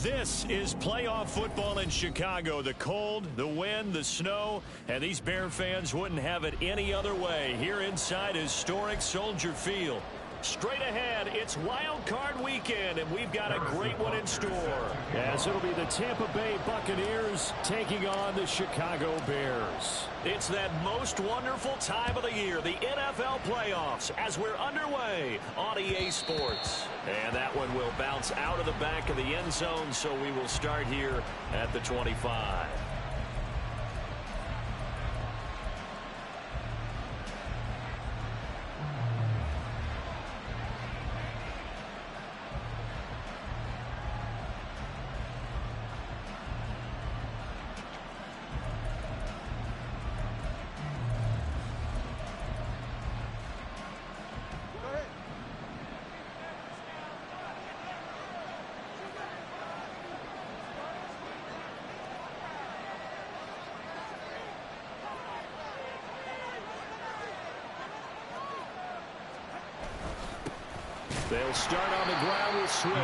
This is playoff football in Chicago. The cold, the wind, the snow, and these Bear fans wouldn't have it any other way here inside historic Soldier Field. Straight ahead, it's Wild Card Weekend, and we've got a great one in store. As it'll be the Tampa Bay Buccaneers taking on the Chicago Bears. It's that most wonderful time of the year, the NFL playoffs, as we're underway on EA Sports. And that one will bounce out of the back of the end zone, so we will start here at the 25. They'll start on the ground with Swift.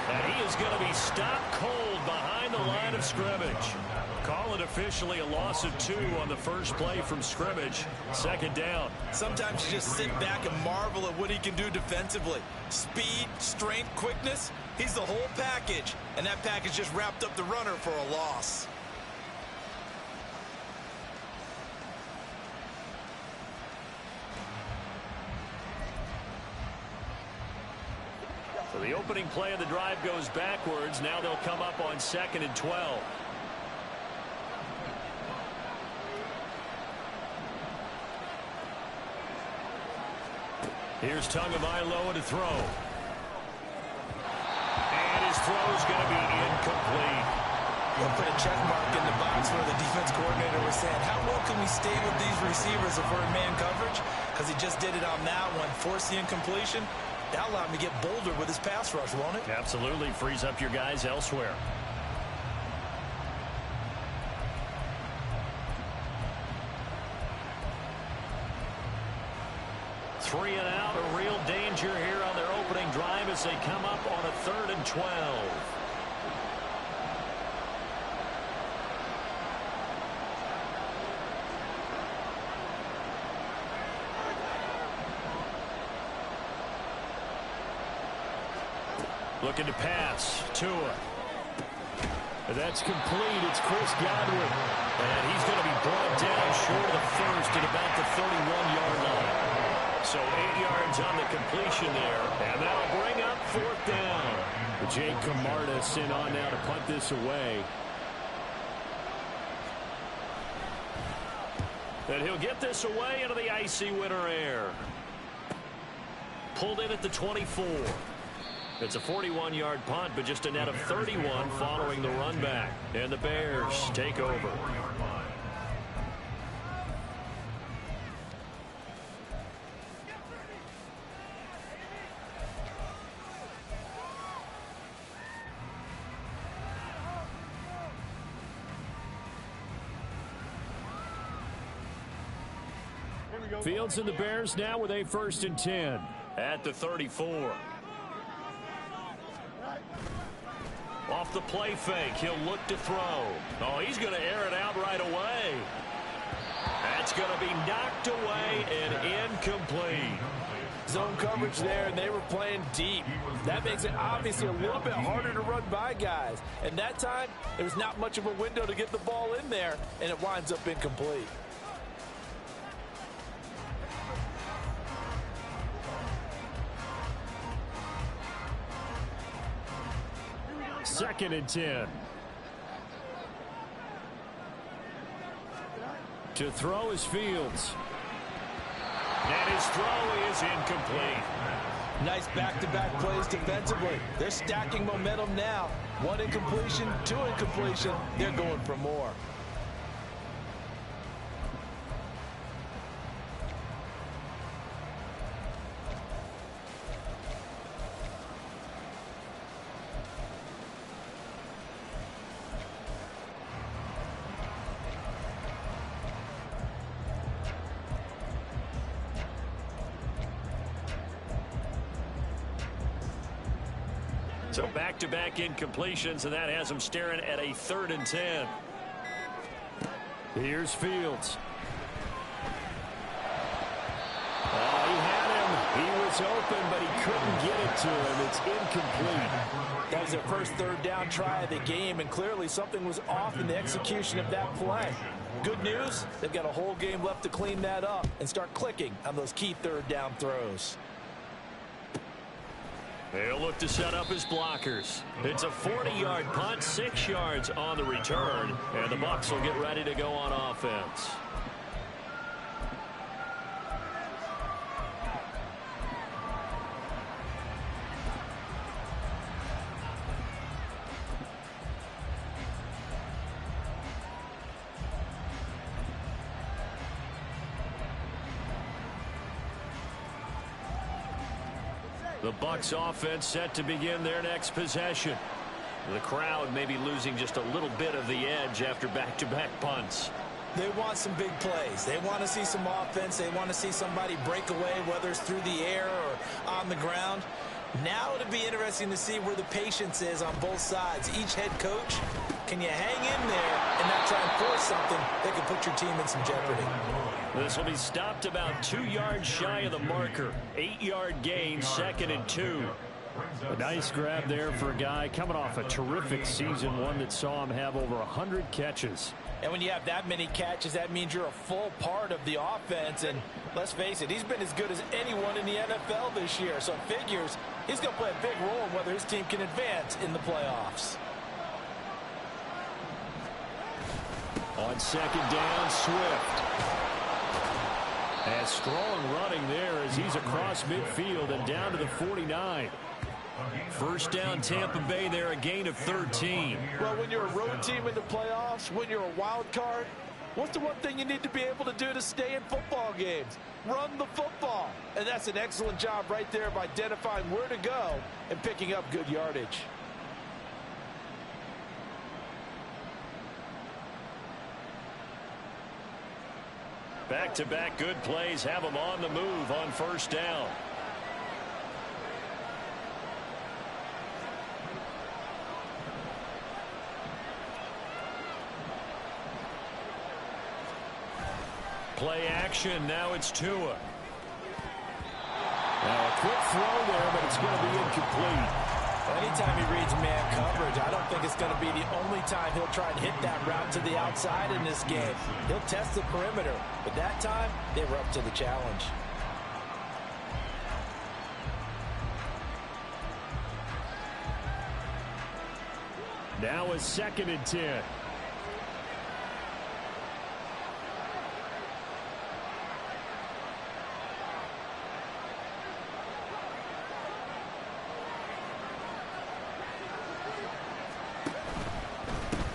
And he is going to be stopped cold behind the line of scrimmage. Call it officially a loss of 2 on the first play from scrimmage. Second down. Sometimes you just sit back and marvel at what he can do defensively. Speed, strength, quickness. He's the whole package. And that package just wrapped up the runner for a loss. So the opening play of the drive goes backwards. Now they'll come up on 2nd and 12. Here's Tagovailoa to throw. And his throw is going to be incomplete. He'll put a check mark in the box where the defense coordinator was saying, how well can we stay with these receivers if we're in man coverage? Because he just did it on that one. Force the incompletion. That'll allow him to get bolder with his pass rush, won't it? Absolutely. Frees up your guys elsewhere. Three and out. A real danger here on their opening drive as they come up on a 3rd and 12. Looking to pass. Tua. That's complete. It's Chris Godwin. And he's going to be brought down short of the first at about the 31-yard line. So 8 yards on the completion there. And that'll bring up 4th down. Jake Camarda sent on now to punt this away. And he'll get this away into the icy winter air. Pulled in at the 24. It's a 41-yard punt, but just a net of 31 following the run back. And the Bears take over. Fields and the Bears now with a 1st and 10. At the 34. Off the play fake, he'll look to throw. Oh, he's going to air it out right away. That's going to be knocked away and incomplete. Zone coverage there, and they were playing deep. That makes it obviously a little bit harder to run by guys. And that time, there's not much of a window to get the ball in there, and it winds up incomplete. Second and 10. To throw is Fields. And his throw is incomplete. Nice back-to-back plays defensively. They're stacking momentum now. 1 incompletion, 2 incompletion. They're going for more. So back-to-back incompletions, and that has them staring at a 3rd and 10. Here's Fields. He had him. He was open, but he couldn't get it to him. It's incomplete. That was their first 3rd down try of the game, and clearly something was off in the execution of that play. Good news, they've got a whole game left to clean that up and start clicking on those key 3rd down throws. They'll look to set up his blockers. It's a 40-yard punt, 6 yards on the return, and the Bucs will get ready to go on offense. The Bucs offense set to begin their next possession. The crowd may be losing just a little bit of the edge after back-to-back punts. They want some big plays. They want to see some offense. They want to see somebody break away, whether it's through the air or on the ground. Now it'll be interesting to see where the patience is on both sides. Each head coach, can you hang in there and not try and force something that could put your team in some jeopardy? This will be stopped about 2 yards shy of the marker. 8-yard gain, 2nd and 2. A nice grab there for a guy coming off a terrific season, one that saw him have over 100 catches. And when you have that many catches, that means you're a full part of the offense. And let's face it, he's been as good as anyone in the NFL this year. So it figures he's going to play a big role in whether his team can advance in the playoffs. On 2nd down, Swift. And strong running there as he's across midfield and down to the 49. First down, Tampa Bay there, a gain of 13. Well, when you're a road team in the playoffs, when you're a wild card, what's the one thing you need to be able to do to stay in football games? Run the football. And that's an excellent job right there of identifying where to go and picking up good yardage. Back-to-back good plays have them on the move on first down. Play action. Now it's Tua. Now a quick throw there, but it's going to be incomplete. Anytime he reads man coverage, I don't think it's going to be the only time he'll try and hit that route to the outside in this game. He'll test the perimeter, but that time they were up to the challenge. Now a 2nd and 10.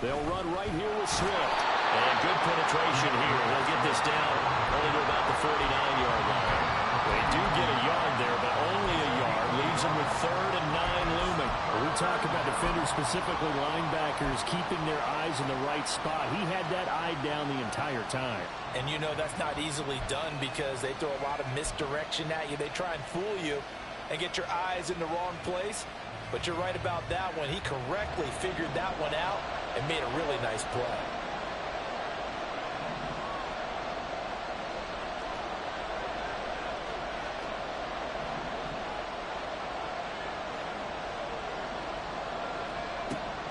They'll run right here with Swift. And good penetration here. They'll get this down only to about the 49-yard line. They do get a yard there, but only a yard. Leaves them with 3rd and 9 looming. We talk about defenders, specifically linebackers, keeping their eyes in the right spot. He had that eye down the entire time. And you know that's not easily done because they throw a lot of misdirection at you. They try and fool you and get your eyes in the wrong place. But you're right about that one. He correctly figured that one out and made a really nice play.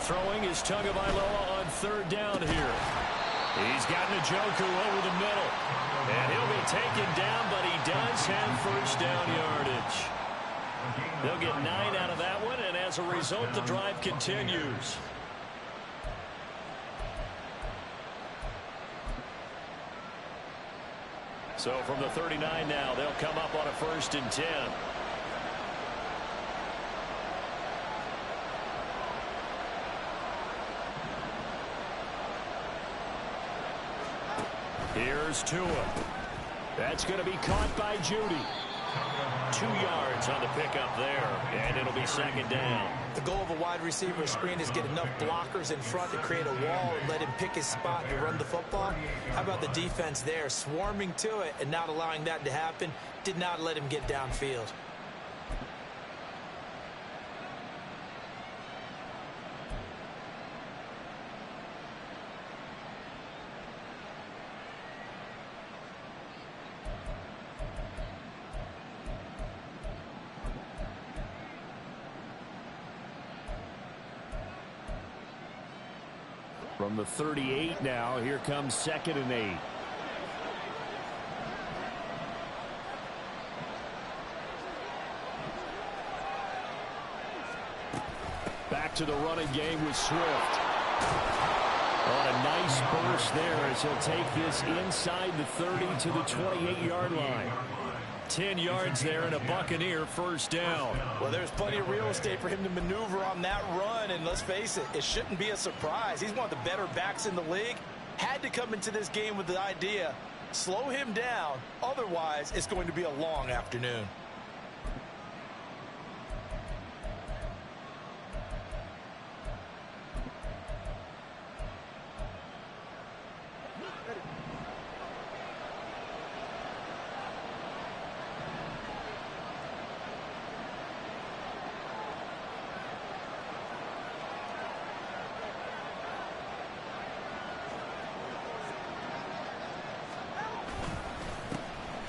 Throwing is Tagovailoa on 3rd down here. He's got Njoku over the middle. And he'll be taken down, but he does have first down yardage. They'll get 9 out of that one, and as a result, the drive continues. So from the 39 now, they'll come up on a 1st and 10. Here's Tua. That's going to be caught by Judy. 2 yards on the pickup there, and it'll be 2nd down. The goal of a wide receiver screen is get enough blockers in front to create a wall and let him pick his spot to run the football. How about the defense there, swarming to it and not allowing that to happen? Did not let him get downfield. From the 38 now, here comes 2nd and 8. Back to the running game with Swift. On a nice burst there as he'll take this inside the 30 to the 28-yard line. 10 yards there and a Buccaneer first down. Well, there's plenty of real estate for him to maneuver on that run, and let's face it, it shouldn't be a surprise. He's one of the better backs in the league. Had to come into this game with the idea, slow him down, otherwise it's going to be a long afternoon.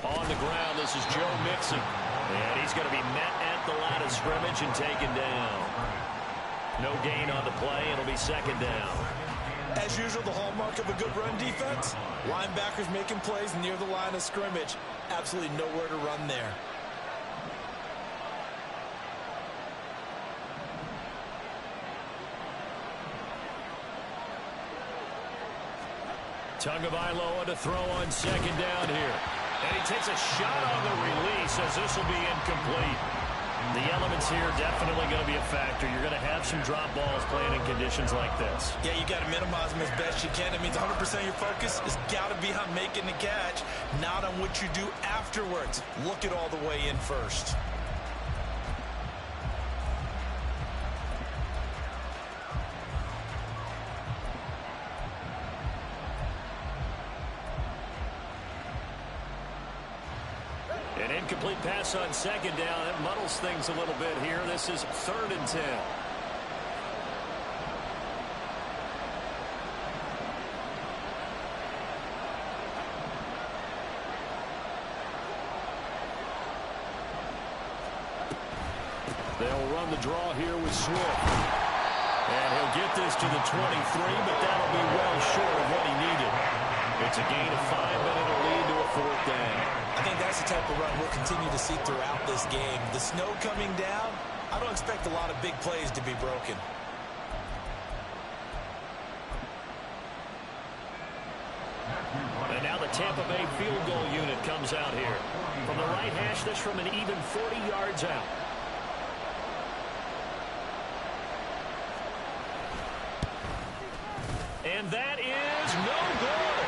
On the ground, this is Joe Mixon. And he's going to be met at the line of scrimmage and taken down. No gain on the play, and it'll be 2nd down. As usual, the hallmark of a good run defense, linebackers making plays near the line of scrimmage. Absolutely nowhere to run there. Tagovailoa to throw on 2nd down here. And he takes a shot on the release as this will be incomplete. The elements here definitely going to be a factor. You're going to have some drop balls playing in conditions like this. Yeah, you got to minimize them as best you can. It means 100% of your focus has got to be on making the catch, not on what you do afterwards. Look it all the way in first. An incomplete pass on 2nd down. That muddles things a little bit here. This is 3rd and 10. They'll run the draw here with Swift. And he'll get this to the 23, but that'll be well short of what he needed. It's a gain of 5, but it'll lead to a 4th down. I think that's the type of run we'll continue to see throughout this game. The snow coming down, I don't expect a lot of big plays to be broken. And now the Tampa Bay field goal unit comes out here. From the right hash, this from an even 40 yards out. And that is no good.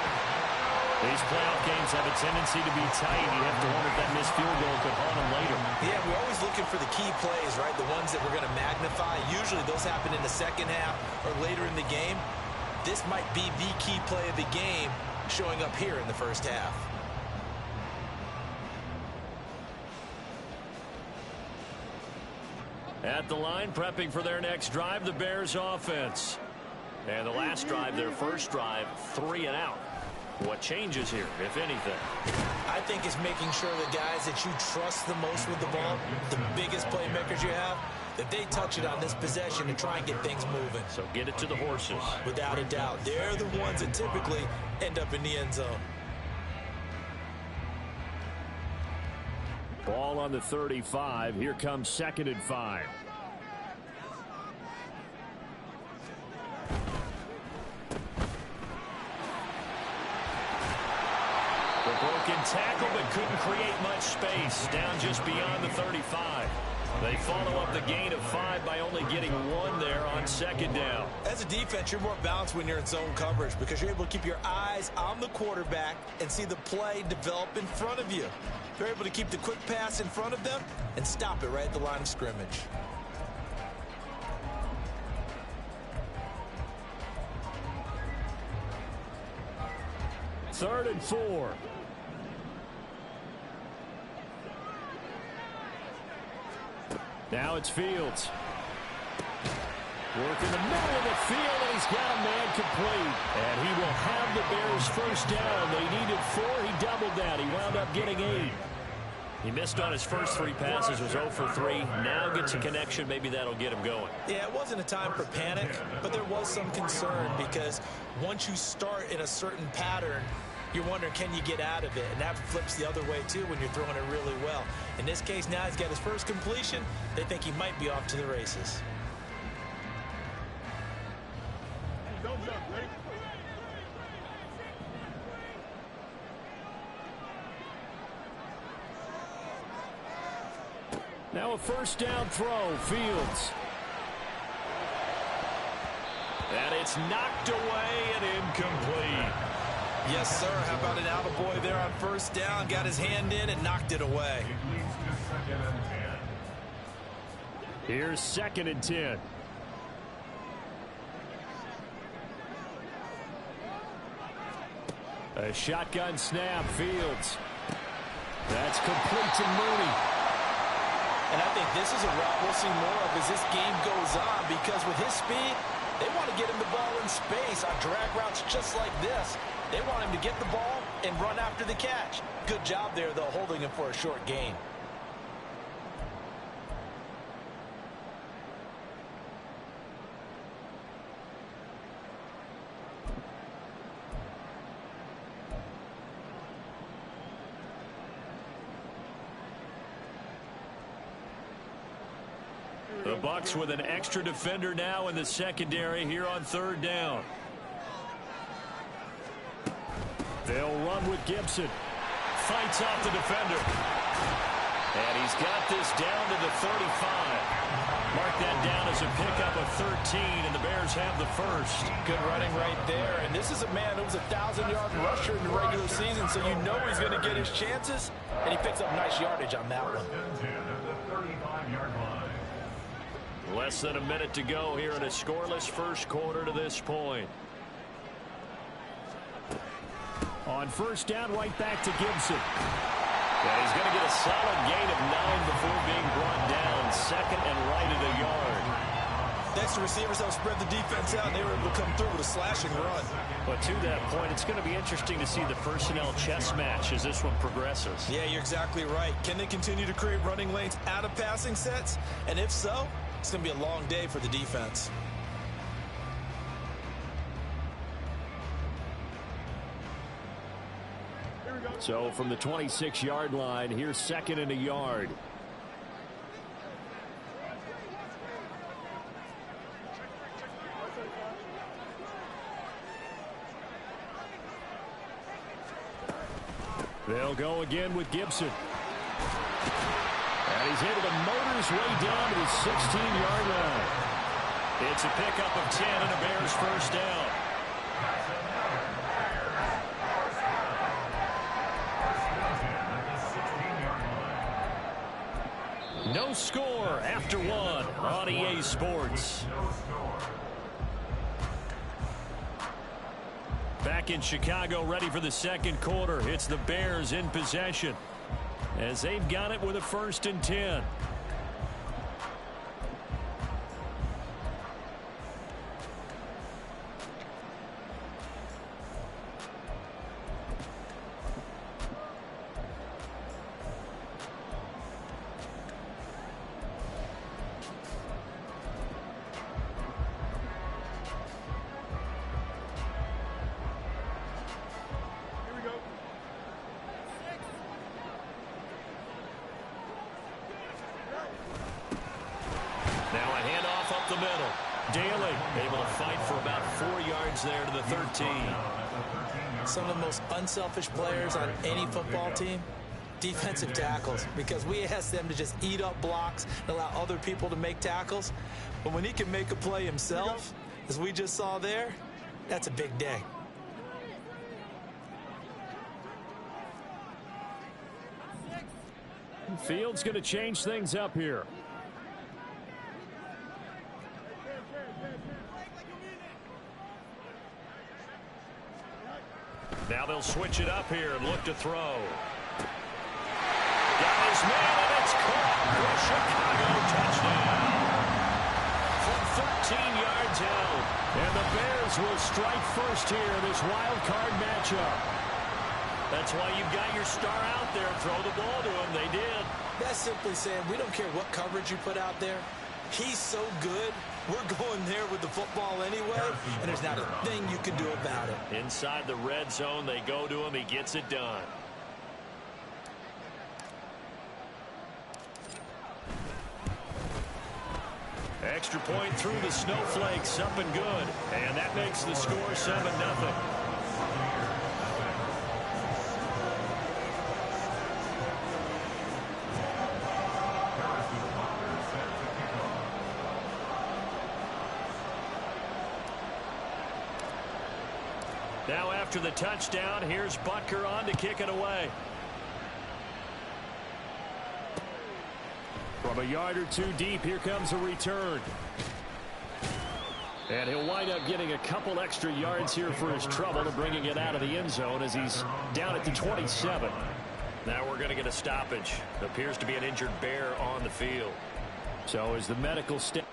These playoff games have a tendency to be tight. You have to wonder if that missed field goal could haunt them later. Yeah, we're always looking for the key plays, right? The ones that we're going to magnify. Usually those happen in the 2nd half or later in the game. This might be the key play of the game showing up here in the first half. At the line, prepping for their next drive, the Bears offense. And the last drive, their first drive, 3 and out. What changes here, if anything? I think it's making sure the guys that you trust the most with the ball, the biggest playmakers you have, that they touch it on this possession to try and get things moving. So get it to the horses. Without a doubt. They're the ones that typically end up in the end zone. Ball on the 35. Here comes 2nd and 5. Broken tackle, but couldn't create much space. Down just beyond the 35. They follow up the gain of 5 by only getting 1 there on 2nd down. As a defense, you're more balanced when you're in zone coverage because you're able to keep your eyes on the quarterback and see the play develop in front of you. You're able to keep the quick pass in front of them and stop it right at the line of scrimmage. Third and 4. Now it's Fields. Work in the middle of the field, and he's got a man complete. And he will have the Bears first down. They needed 4. He doubled that. He wound up getting 8. He missed on his first 3 passes, was 0 for 3. Now gets a connection. Maybe that'll get him going. Yeah, it wasn't a time for panic, but there was some concern because once you start in a certain pattern, you're wondering, can you get out of it? And that flips the other way, too, when you're throwing it really well. In this case, now he's got his first completion. They think he might be off to the races. Now a first down throw, Fields. And it's knocked away and incomplete. Yes, sir. How about an attaboy there on first down? Got his hand in and knocked it away. Here's 2nd and 10. A shotgun snap, Fields. That's complete to Mooney. And I think this is a route we'll see more of as this game goes on, because with his speed, they want to get him the ball in space on drag routes just like this. They want him to get the ball and run after the catch. Good job there, though, holding him for a short gain. The Bucs with an extra defender now in the secondary here on 3rd down. They'll run with Gibson. Fights off the defender. And he's got this down to the 35. Mark that down as a pickup of 13, and the Bears have the first. Good running right there. And this is a man who was a 1,000-yard rusher in the regular season, so you know he's going to get his chances. And he picks up nice yardage on that one. Less than a minute to go here in a scoreless first quarter to this point. On first down, right back to Gibson. And he's going to get a solid gain of 9 before being brought down. 2nd and right at a yard. Next, the receivers have spread the defense out, and they were able to come through with a slashing run. But to that point, it's going to be interesting to see the personnel chess match as this one progresses. Yeah, you're exactly right. Can they continue to create running lanes out of passing sets? And if so, it's going to be a long day for the defense. So from the 26-yard line, here's 2nd and a yard. They'll go again with Gibson. And he's able to motor his way down to the 16-yard line. It's a pickup of 10 and a Bears first down. No score after 1 on EA Sports. Back in Chicago, ready for the second quarter. It's the Bears in possession as they've got it with a 1st and 10. Some of the most unselfish players on any football team, defensive tackles, because we ask them to just eat up blocks and allow other people to make tackles. But when he can make a play himself, as we just saw there, that's a big day. Fields going to change things up here. Now they'll switch it up here and look to throw. Got his man, and it's caught for a Chicago touchdown. From 13 yards out. And the Bears will strike first here in this wild card matchup. That's why you've got your star out there. Throw the ball to him. They did. That's simply saying we don't care what coverage you put out there. He's so good. We're going there with the football anyway, and there's not a thing you can do about it. Inside the red zone, they go to him. He gets it done. Extra point through the snowflakes, up and good. And that makes the score 7-0. Now after the touchdown, here's Butker on to kick it away. From a yard or two deep, here comes a return. And he'll wind up getting a couple extra yards here for his trouble and bringing it out of the end zone as he's down at the 27. Now we're going to get a stoppage. Appears to be an injured Bear on the field. So as the medical staff.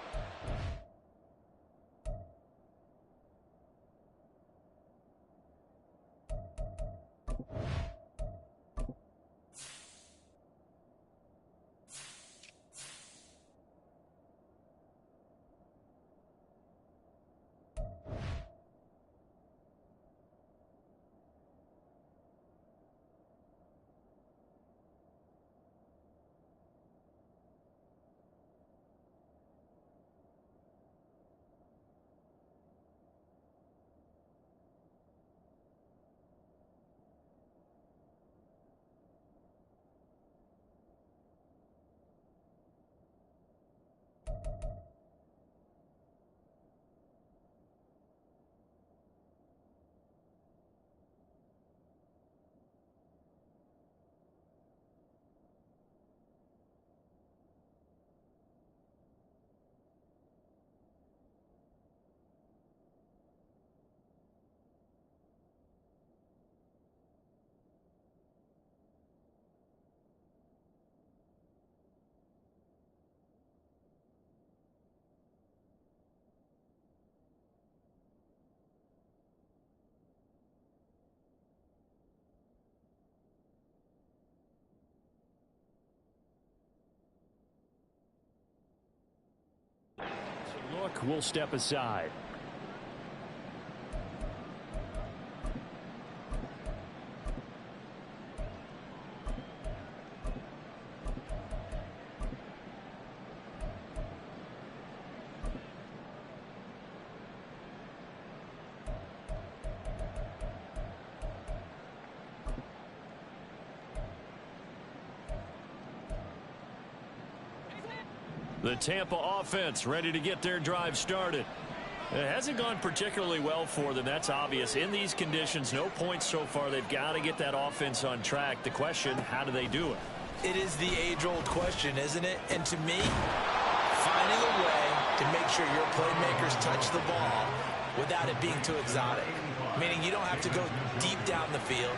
Look, we'll step aside. The Tampa offense ready to get their drive started. It hasn't gone particularly well for them. That's obvious. In these conditions, no points so far. They've got to get that offense on track. The question, how do they do it? It is the age-old question, isn't it? And to me, finding a way to make sure your playmakers touch the ball without it being too exotic. Meaning you don't have to go deep down the field.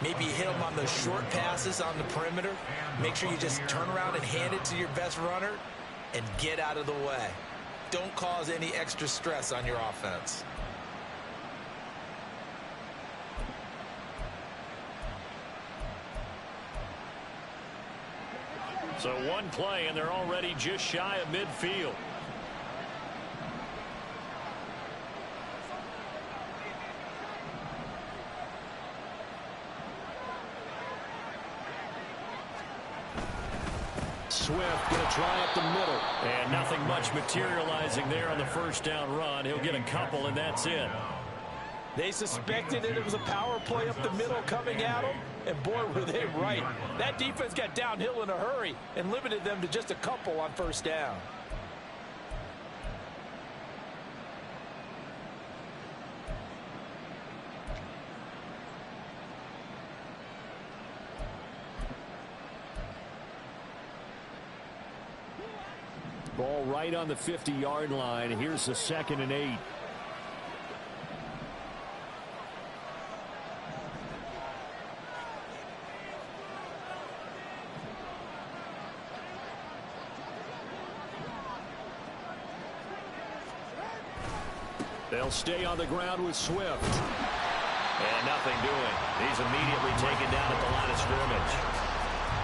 Maybe hit them on those short passes on the perimeter. Make sure you just turn around and hand it to your best runner and get out of the way. Don't cause any extra stress on your offense. So one play, and they're already just shy of midfield. Swift going to try up the middle. And nothing much materializing there on the first down run. He'll get a couple, and that's it. They suspected that it was a power play up the middle coming at them, and boy, were they right. That defense got downhill in a hurry and limited them to just a couple on first down. Ball right on the 50-yard line. Here's the 2nd and 8. They'll stay on the ground with Swift. And nothing doing. He's immediately taken down at the line of scrimmage.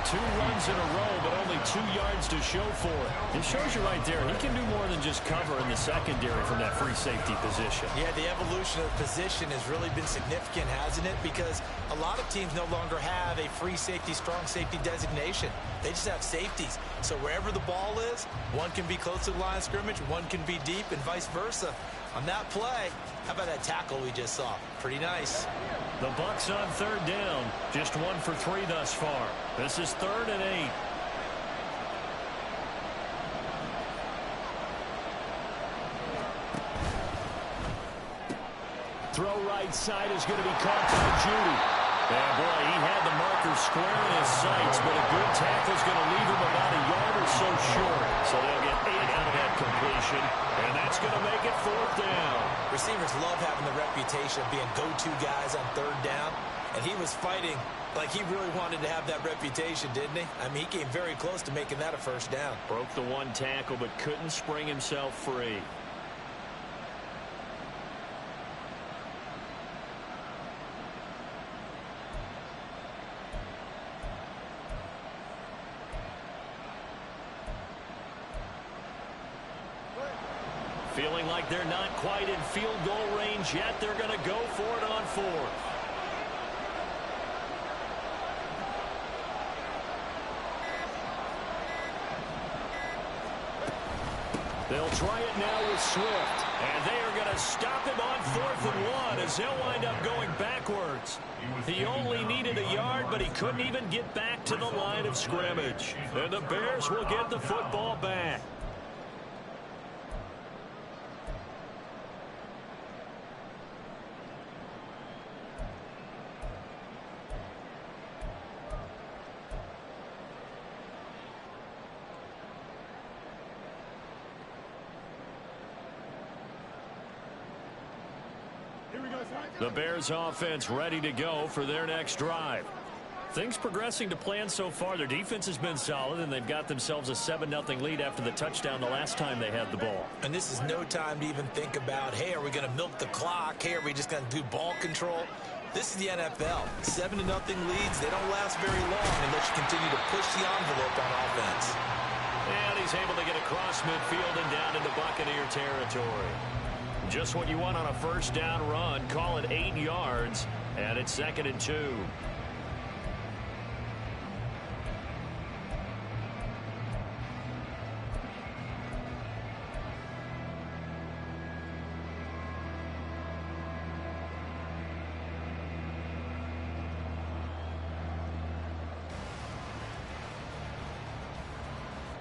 2 runs in a row, but only 2 yards to show for it. It shows you right there, he can do more than just cover in the secondary from that free safety position. Yeah, the evolution of position has really been significant, hasn't it? Because a lot of teams no longer have a free safety, strong safety designation. They just have safeties. So wherever the ball is, one can be close to the line of scrimmage, one can be deep, and vice versa. On that play, how about that tackle we just saw? Pretty nice. The Bucs on 3rd down. Just 1 for 3 thus far. This is 3rd and 8. Throw right side is going to be caught by Judy. And boy, he had the marker square in his sights, but a good tackle is going to leave him about a yard or so short. So they'll get 8 out of that completion, and that's going to make it 4th down. Receivers love having the reputation of being go-to guys on 3rd down, and he was fighting like he really wanted to have that reputation, didn't he? I mean, he came very close to making that a 1st down. Broke the 1 tackle, but couldn't spring himself free. Feeling like they're not quite in field goal range yet. They're going to go for it on 4th. They'll try it now with Swift. And they are going to stop him on 4th and 1 as he'll wind up going backwards. He only needed a yard, but he couldn't even get back to the line of scrimmage. And the Bears will get the football back. The Bears offense ready to go for their next drive. Things progressing to plan so far. Their defense has been solid, and they've got themselves a 7-0 lead after the touchdown the last time they had the ball. And this is no time to even think about, hey, are we going to milk the clock? Hey, are we just going to do ball control? This is the NFL. 7-0 leads, they don't last very long unless you continue to push the envelope on offense. And he's able to get across midfield and down into Buccaneer territory. Just what you want on a 1st down run. Call it 8 yards, and it's 2nd and 2.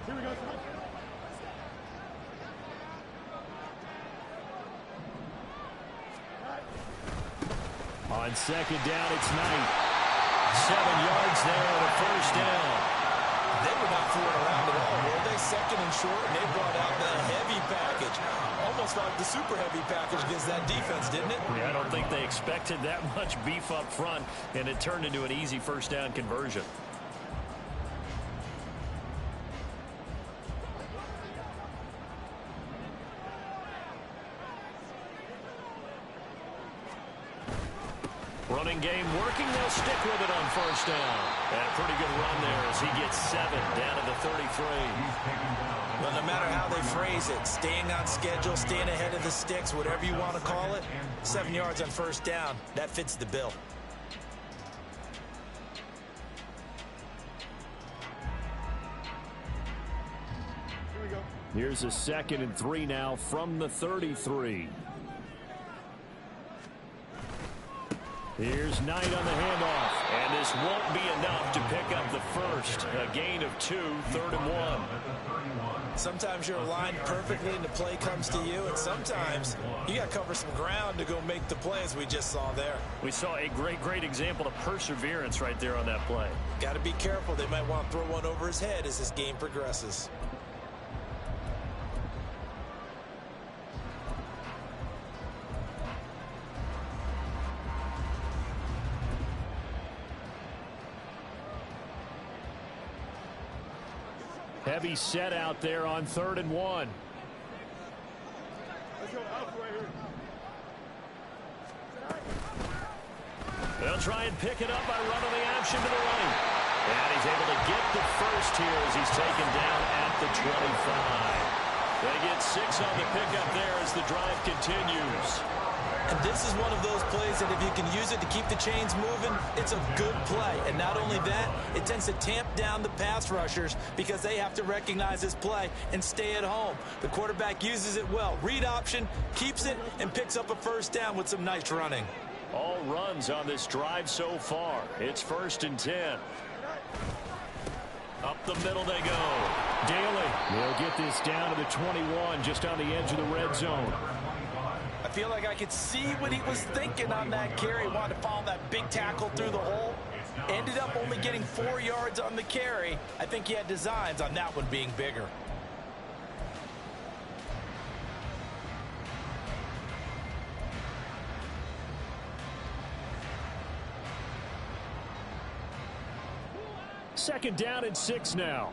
Here we go. On 2nd down, it's Knight. 7 yards there on a 1st down. They were not fooling around at all, were they? 2nd and short, and they brought out the heavy package. Almost like the super heavy package against that defense, didn't it? Yeah, I don't think they expected that much beef up front, and it turned into an easy 1st down conversion. Running game working. They'll stick with it on 1st down. And a pretty good run there as he gets 7 down to the 33. Well, no matter how they phrase it, staying on schedule, staying ahead of the sticks, whatever you want to call it, 7 yards on 1st down, that fits the bill. Here we go. Here's a 2nd and 3 now from the 33. Here's Knight on the handoff, and this won't be enough to pick up the 1st. A gain of 2, 3rd and 1. Sometimes you're aligned perfectly and the play comes to you, and sometimes you got to cover some ground to go make the play, as we just saw there. We saw a great example of perseverance right there on that play. Got to be careful. They might want to throw one over his head as this game progresses. Heavy set out there on 3rd and 1. Let's go out right here. They'll try and pick it up by running the option to the right. And he's able to get the first here as he's taken down at the 25. They get 6 on the pickup there as the drive continues. And this is one of those plays that if you can use it to keep the chains moving, it's a good play. And not only that, it tends to tamp down the pass rushers because they have to recognize this play and stay at home. The quarterback uses it well. Read option, keeps it, and picks up a first down with some nice running. All runs on this drive so far. It's 1st and 10. Up the middle they go. Daly. They'll get this down to the 21, just on the edge of the red zone. I feel like I could see what he was thinking on that carry. Wanted to follow that big tackle through the hole. Ended up only getting 4 yards on the carry. I think he had designs on that one being bigger. Second down and 6 now.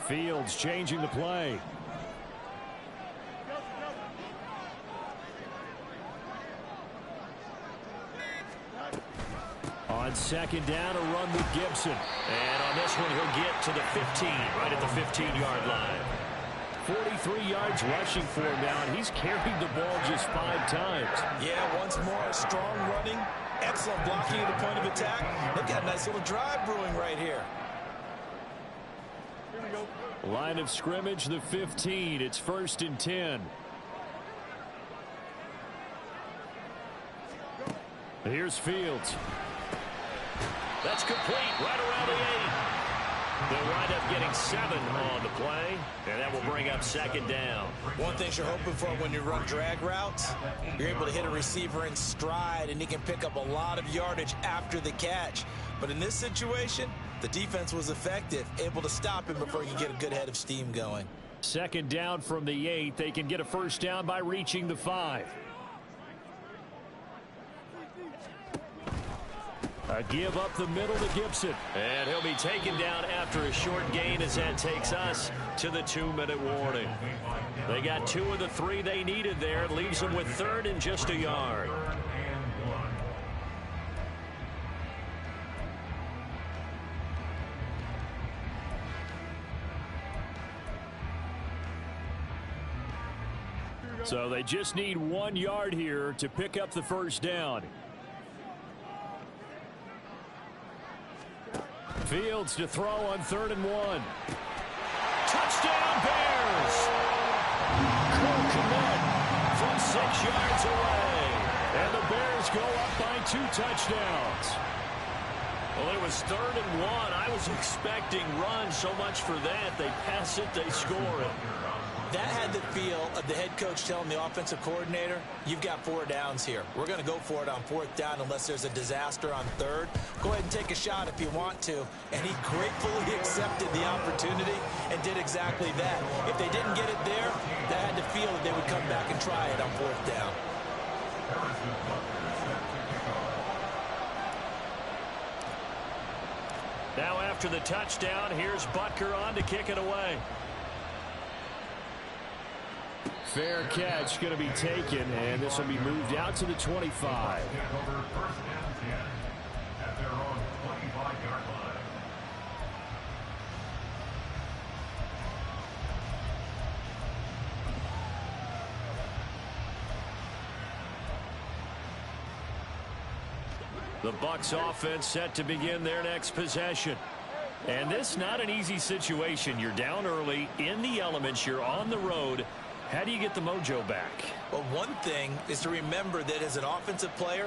Fields changing the play. On second down, a run with Gibson. And on this one, he'll get to the 15, right at the 15-yard line. 43 yards rushing for him now, and he's carried the ball just 5 times. Yeah, once more, strong running, excellent blocking at the point of attack. They've got a nice little drive brewing right here. Line of scrimmage, the 15. It's 1st and 10. Here's Fields. That's complete right around the 8. They'll wind up getting 7 on the play, and that will bring up 2nd down. One thing you're hoping for when you run drag routes, you're able to hit a receiver in stride, and he can pick up a lot of yardage after the catch. But in this situation, the defense was effective, able to stop him before he could get a good head of steam going. 2nd down from the 8. They can get a first down by reaching the 5. A give up the middle to Gibson. And he'll be taken down after a short gain as that takes us to the 2-minute warning. They got 2 of the 3 they needed there. It leaves them with 3rd and just a yard. So they just need 1 yard here to pick up the first down. Fields to throw on 3rd and 1. Touchdown, Bears! Cole Kmet from 6 yards away. And the Bears go up by 2 touchdowns. Well, it was 3rd and 1. I was expecting run so much for that. They pass it, they score it. That had the feel of the head coach telling the offensive coordinator, you've got 4 downs here. We're going to go for it on 4th down unless there's a disaster on 3rd. Go ahead and take a shot if you want to. And he gratefully accepted the opportunity and did exactly that. If they didn't get it there, that had the feel that they would come back and try it on 4th down. Now after the touchdown, here's Butker on to kick it away. Fair catch going to be taken, and this will be moved out to the 25. The Bucs offense set to begin their next possession. And this not an easy situation. You're down early, in the elements, you're on the road. How do you get the mojo back? Well, one thing is to remember that as an offensive player,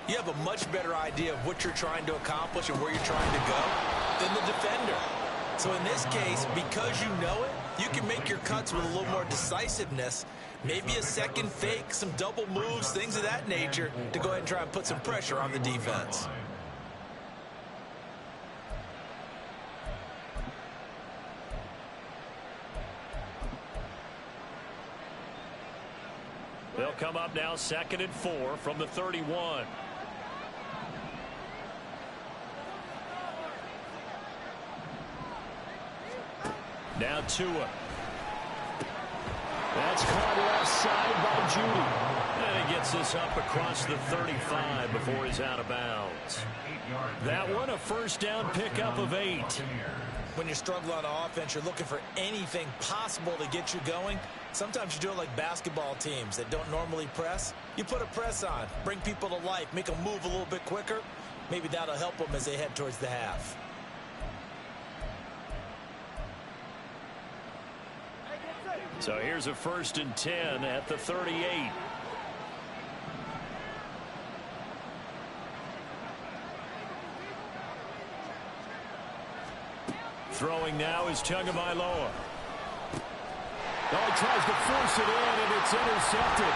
you have a much better idea of what you're trying to accomplish and where you're trying to go than the defender. So in this case, because you know it, you can make your cuts with a little more decisiveness, maybe a second fake, some double moves, things of that nature, to go ahead and try and put some pressure on the defense. They'll come up now 2nd and 4 from the 31. Now Tua. That's caught left side by Judy. And he gets this up across the 35 before he's out of bounds. That one, a first down pickup of 8. When you're struggling on offense, you're looking for anything possible to get you going. Sometimes you do it like basketball teams that don't normally press. You put a press on, bring people to life, make them move a little bit quicker. Maybe that'll help them as they head towards the half. So here's a 1st and 10 at the 38. Throwing now is Tagovailoa. Oh, he tries to force it in, and it's intercepted.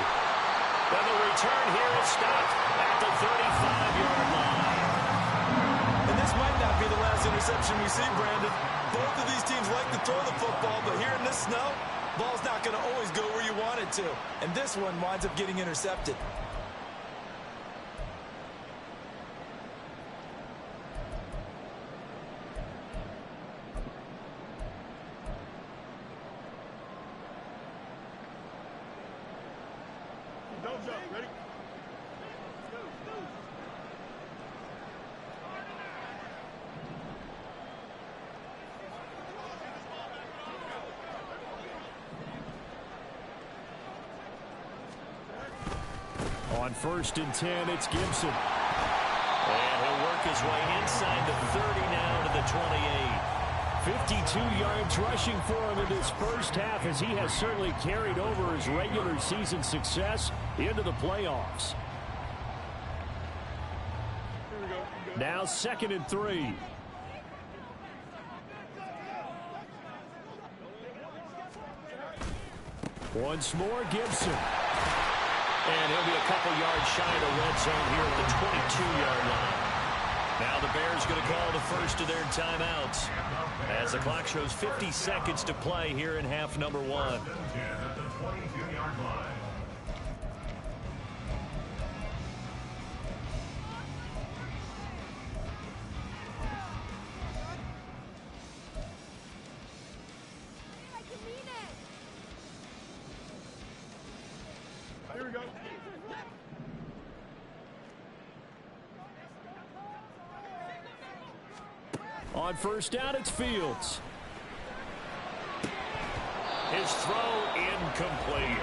And the return here is stopped at the 35-yard line. And this might not be the last interception we see, Brandon. Both of these teams like to throw the football, but here in this snow, ball's not going to always go where you want it to. And this one winds up getting intercepted. Ready? On 1st and 10, it's Gibson. And he'll work his way inside the 30 now to the 28. 52 yards rushing for him in this first half, as he has certainly carried over his regular season success into the playoffs. Now 2nd and 3. Once more, Gibson. And he'll be a couple yards shy of the red zone here at the 22-yard line. Now the Bears going to call the first of their timeouts as the clock shows 50 seconds to play here in half number 1. Here we go. On 1st down, it's Fields. His throw incomplete.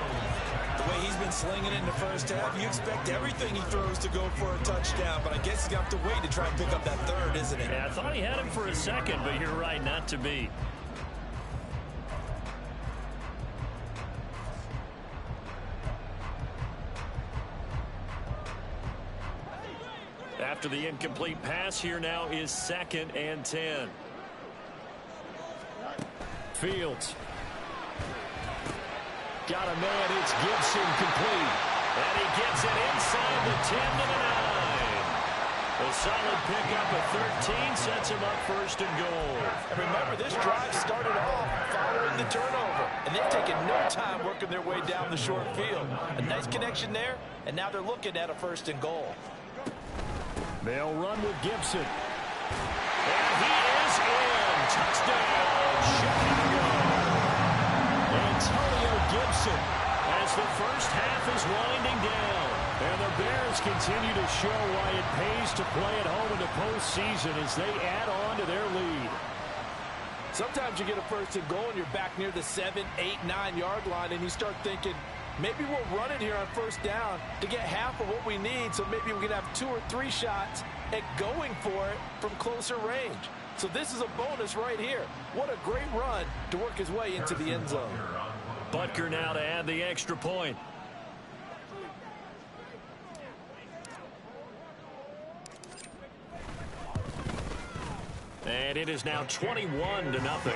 The way he's been slinging it in the first half, you expect everything he throws to go for a touchdown, but I guess he's going to have to wait to try and pick up that third, isn't it? Yeah, I thought he had him for a second, but you're right, not to be. After the incomplete pass, here now is 2nd and 10. Fields. Got a man, it's Gibson, complete. And he gets it inside the 10 to the 9. A solid pickup of 13 sets him up 1st and goal. And remember, this drive started off following the turnover, and they've taken no time working their way down the short field. A nice connection there, and now they're looking at a 1st and goal. They'll run with Gibson. And he is in. Touchdown, Chicago. Antonio Gibson. As the first half is winding down. And the Bears continue to show why it pays to play at home in the postseason as they add on to their lead. Sometimes you get a 1st and goal and you're back near the 7, 8, 9-yard line, and you start thinking, maybe we'll run it here on 1st down to get half of what we need, so maybe we can have 2 or 3 shots at going for it from closer range. So this is a bonus right here. What a great run to work his way into the end zone. Butker now to add the extra point. And it is now 21-0.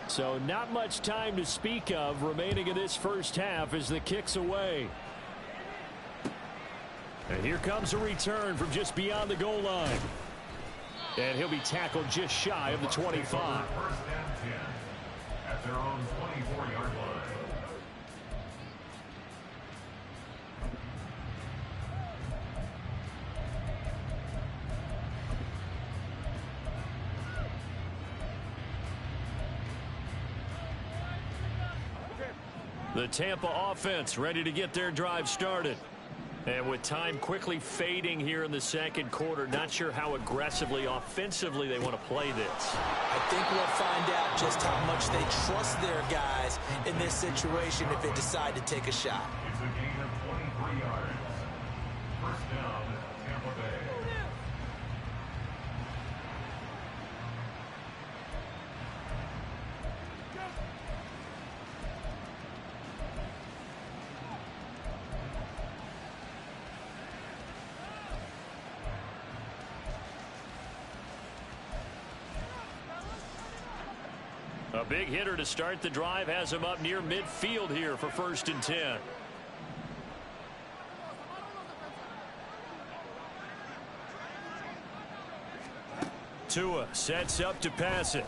So not much time to speak of remaining in this first half as the kick's away. And here comes a return from just beyond the goal line. And he'll be tackled just shy of the 25. First and 10 at their own 24-yard line. The Tampa offense ready to get their drive started. And with time quickly fading here in the second quarter, not sure how aggressively, offensively they want to play this. I think we'll find out just how much they trust their guys in this situation if they decide to take a shot. It's a gain of 23 yards. First down, Tampa Bay. A big hitter to start the drive has him up near midfield here for 1st and 10. Tua sets up to pass it.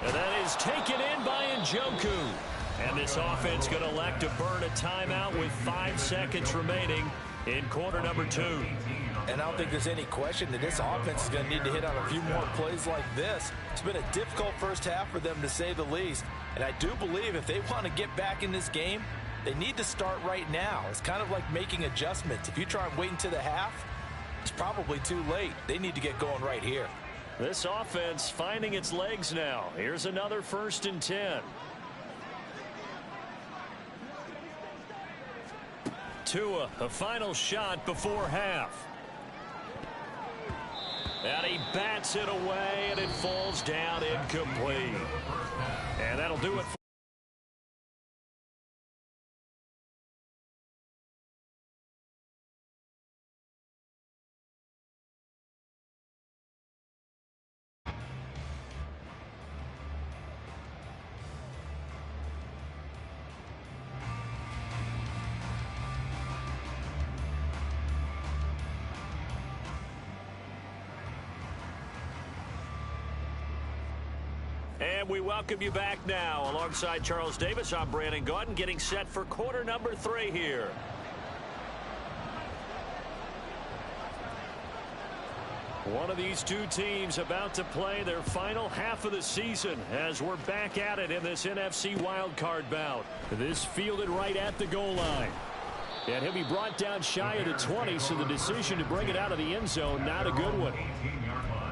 And that is taken in by Njoku. And this offense going to elect to burn a timeout with 5 seconds remaining in quarter number 2. And I don't think there's any question that this offense is going to need to hit on a few more plays like this. It's been a difficult first half for them, to say the least. And I do believe if they want to get back in this game, they need to start right now. It's kind of like making adjustments. If you try and wait until the half, it's probably too late. They need to get going right here. This offense finding its legs now. Here's another 1st and 10. Tua, a final shot before half. And he bats it away, and it falls down incomplete. And that'll do it. And we welcome you back now. Alongside Charles Davis, I'm Brandon Gaudin, getting set for quarter number 3 here. One of these two teams about to play their final half of the season as we're back at it in this NFC wildcard bout. This fielded right at the goal line. And he'll be brought down shy of the 20, so the decision to bring it out of the end zone, not a good one. 18-yard line.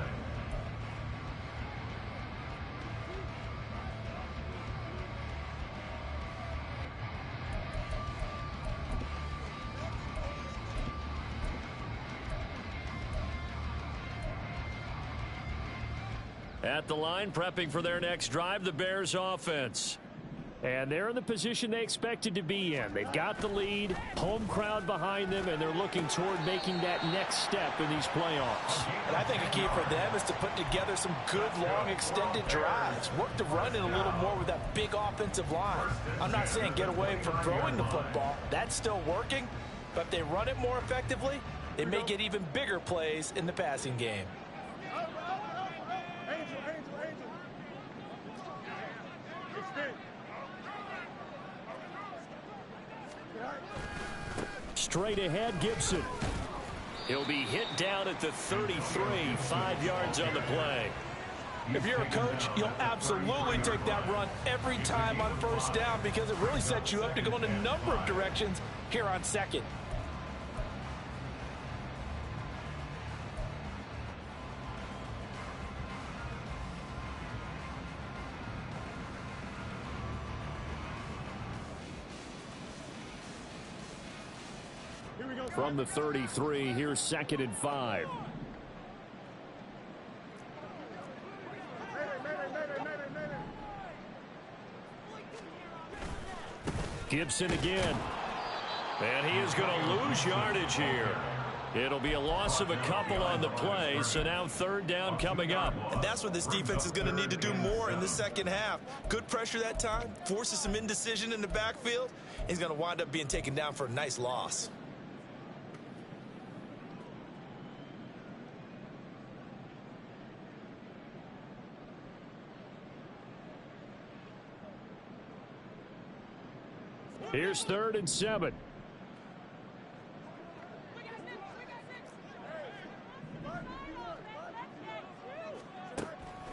At the line, prepping for their next drive, the Bears offense. And they're in the position they expected to be in. They've got the lead, home crowd behind them, and they're looking toward making that next step in these playoffs. And I think a key for them is to put together some good, long, extended drives. Work the run in a little more with that big offensive line. I'm not saying get away from throwing the football. That's still working. But if they run it more effectively, they may get even bigger plays in the passing game. Straight ahead, Gibson. He'll be hit down at the 33, 5 yards on the play. If you're a coach, you'll absolutely take that run every time on first down because it really sets you up to go in a number of directions here on second. From the 33, here's 2nd and 5. Gibson again. And he is going to lose yardage here. It'll be a loss of a couple on the play, so now 3rd down coming up. And that's what this defense is going to need to do more in the second half. Good pressure that time, forces some indecision in the backfield. He's going to wind up being taken down for a nice loss. Here's 3rd and 7.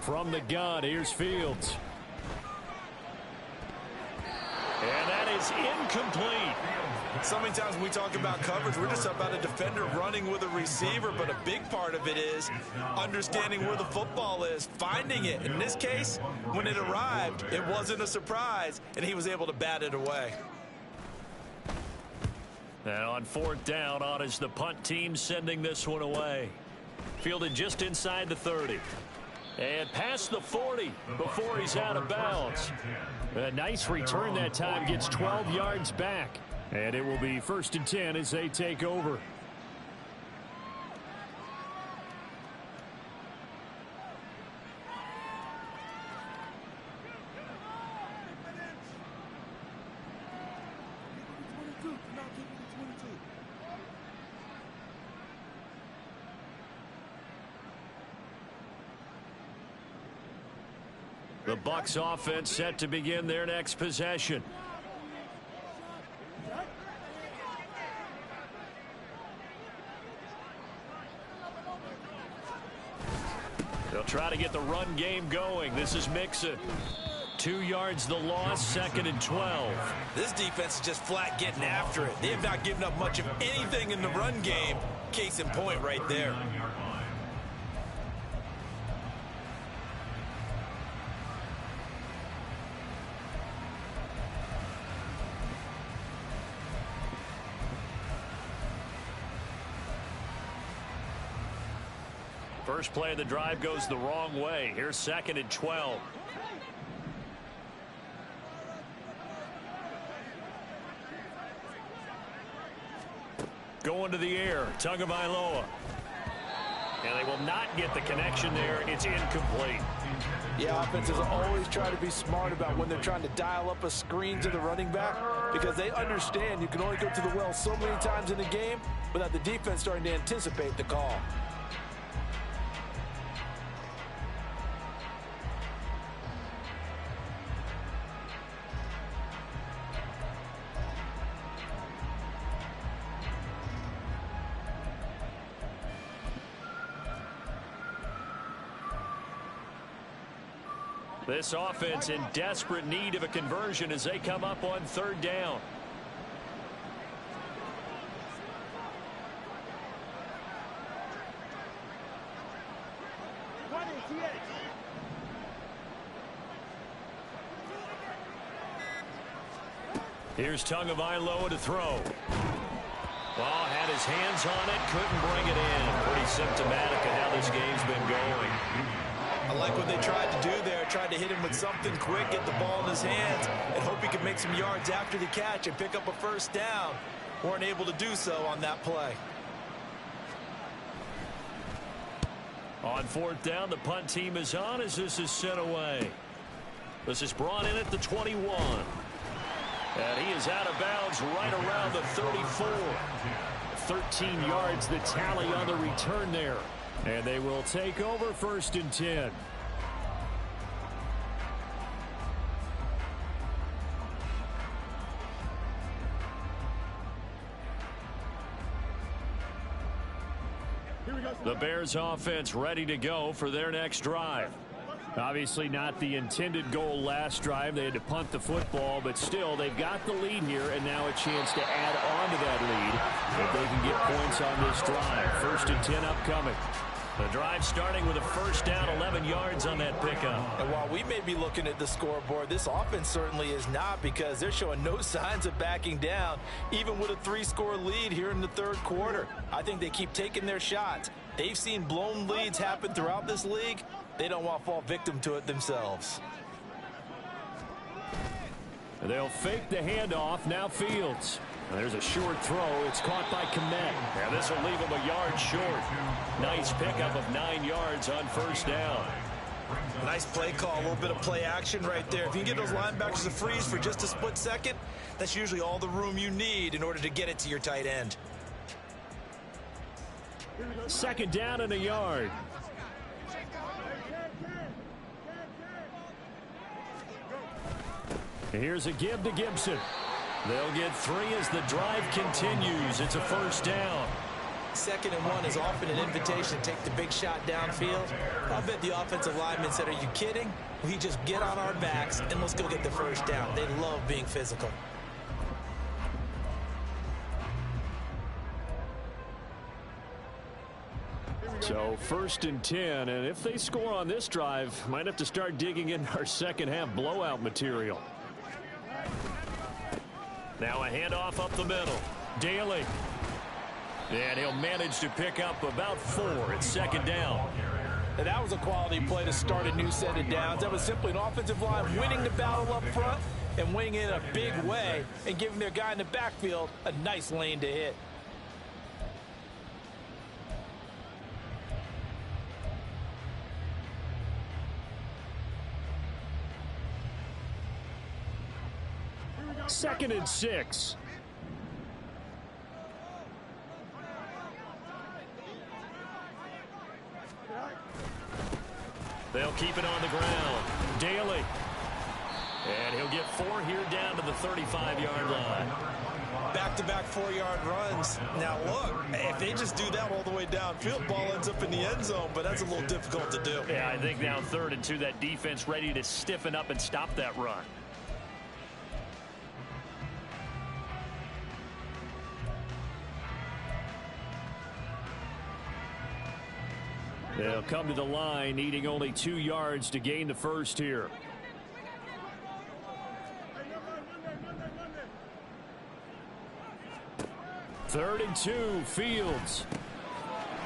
From the gun, here's Fields. And that is incomplete. So many times when we talk about coverage, we're just about a defender running with a receiver, but a big part of it is understanding where the football is, finding it. In this case, when it arrived, it wasn't a surprise, and he was able to bat it away. And on 4th down, on is the punt team sending this one away. Fielded just inside the 30. And past the 40 before he's out of bounds. A nice return that time, gets 12 yards back. And it will be 1st and 10 as they take over. The Bucs offense set to begin their next possession. They'll try to get the run game going. This is Mixon. 2 yards the loss, 2nd and 12. This defense is just flat getting after it. They have not given up much of anything in the run game. Case in point right there. First play of the drive goes the wrong way. Here's 2nd and 12. Going to the air, Tagovailoa. And they will not get the connection there. It's incomplete. Yeah, offenses always try to be smart about when they're trying to dial up a screen to the running back, because they understand you can only go to the well so many times in a game without the defense starting to anticipate the call. This offense in desperate need of a conversion as they come up on 3rd down. Here's Tagovailoa to throw. Ball had his hands on it, couldn't bring it in. Pretty symptomatic of how this game's been going. I like what they tried to do there. Tried to hit him with something quick, get the ball in his hands, and hope he could make some yards after the catch and pick up a 1st down. Weren't able to do so on that play. On 4th down, the punt team is on as this is sent away. This is brought in at the 21. And he is out of bounds right around the 34. 13 yards the tally on the return there. And they will take over 1st and 10. The Bears offense ready to go for their next drive. Obviously not the intended goal last drive. They had to punt the football, but still they've got the lead here, and now a chance to add on to that lead if they can get points on this drive. 1st and 10 upcoming. The drive starting with a 1st down, 11 yards on that pickup. And while we may be looking at the scoreboard, this offense certainly is not, because they're showing no signs of backing down, even with a 3-score lead here in the 3rd quarter. I think they keep taking their shots. They've seen blown leads happen throughout this league. They don't want to fall victim to it themselves. They'll fake the handoff. Now Fields. There's a short throw. It's caught by Komet. And this will leave him a yard short. Nice pickup of 9 yards on 1st down. Nice play call, a little bit of play action right there. If you can get those linebackers to freeze for just a split second, that's usually all the room you need in order to get it to your tight end. 2nd down and a yard. Here's a give to Gibson. They'll get 3 as the drive continues. It's a first down. 2nd and 1 is often an invitation to take the big shot downfield. I bet the offensive linemen said, are you kidding? We just get on our backs and let's go get the first down. They love being physical. So 1st and 10, and if they score on this drive, might have to start digging in our second half blowout material. Now a handoff up the middle. Daly. And he'll manage to pick up about 4. It's 2nd down. And that was a quality play to start a new set of downs. That was simply an offensive line winning the battle up front and winning it in a big way and giving their guy in the backfield a nice lane to hit. Second and 6. They'll keep it on the ground. Daly. And he'll get 4 here down to the 35-yard line. Back-to-back 4-yard runs. Now, look, if they just do that all the way downfield, ball ends up in the end zone, but that's a little difficult to do. Yeah, I think now 3rd and 2, that defense ready to stiffen up and stop that run. They'll come to the line, needing only 2 yards to gain the first here. Third and 2, Fields.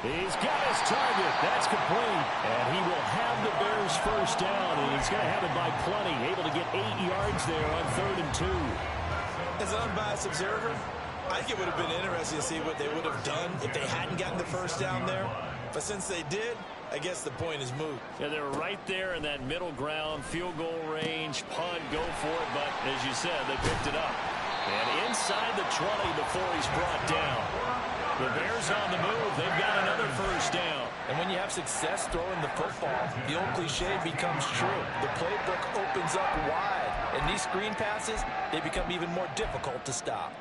He's got his target. That's complete. And he will have the Bears first down, and he's going to have it by plenty. Able to get 8 yards there on 3rd and 2. As an unbiased observer, I think it would have been interesting to see what they would have done if they hadn't gotten the first down there. But since they did, I guess the point is moot. Yeah, they were right there in that middle ground, field goal range, punt, go for it. But as you said, they picked it up. And inside the 20 before he's brought down. The Bears on the move. They've got another first down. And when you have success throwing the football, the old cliche becomes true. The playbook opens up wide. And these screen passes, they become even more difficult to stop.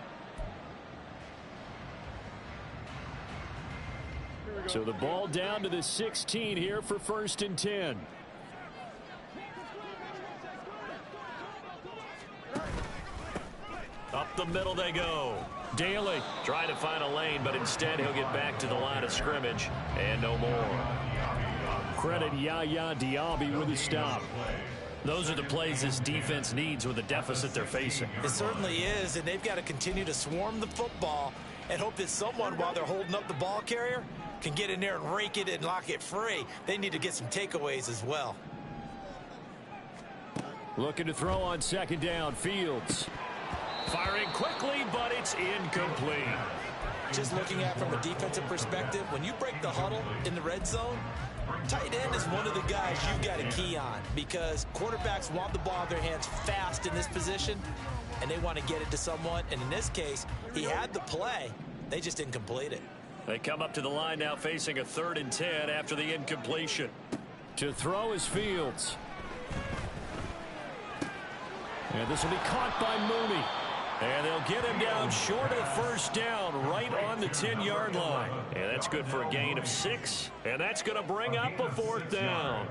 So the ball down to the 16 here for 1st and 10. Up the middle they go. Daly trying to find a lane, but instead he'll get back to the line of scrimmage and no more. Credit Yaya Diaby with a stop. Those are the plays this defense needs with the deficit they're facing. It certainly is, and they've got to continue to swarm the football and hope that someone, while they're holding up the ball carrier, can get in there and rake it and lock it free. They need to get some takeaways as well. Looking to throw on 2nd down, Fields. Firing quickly, but it's incomplete. Just looking at it from a defensive perspective, when you break the huddle in the red zone, tight end is one of the guys you've got to key on because quarterbacks want the ball in their hands fast in this position, and they want to get it to someone. And in this case, he had the play. They just didn't complete it. They come up to the line now facing a 3rd and 10 after the incompletion. To throw is Fields. And this will be caught by Mooney. And they'll get him down short of first down right on the 10-yard line. And that's good for a gain of 6. And that's going to bring up a 4th down.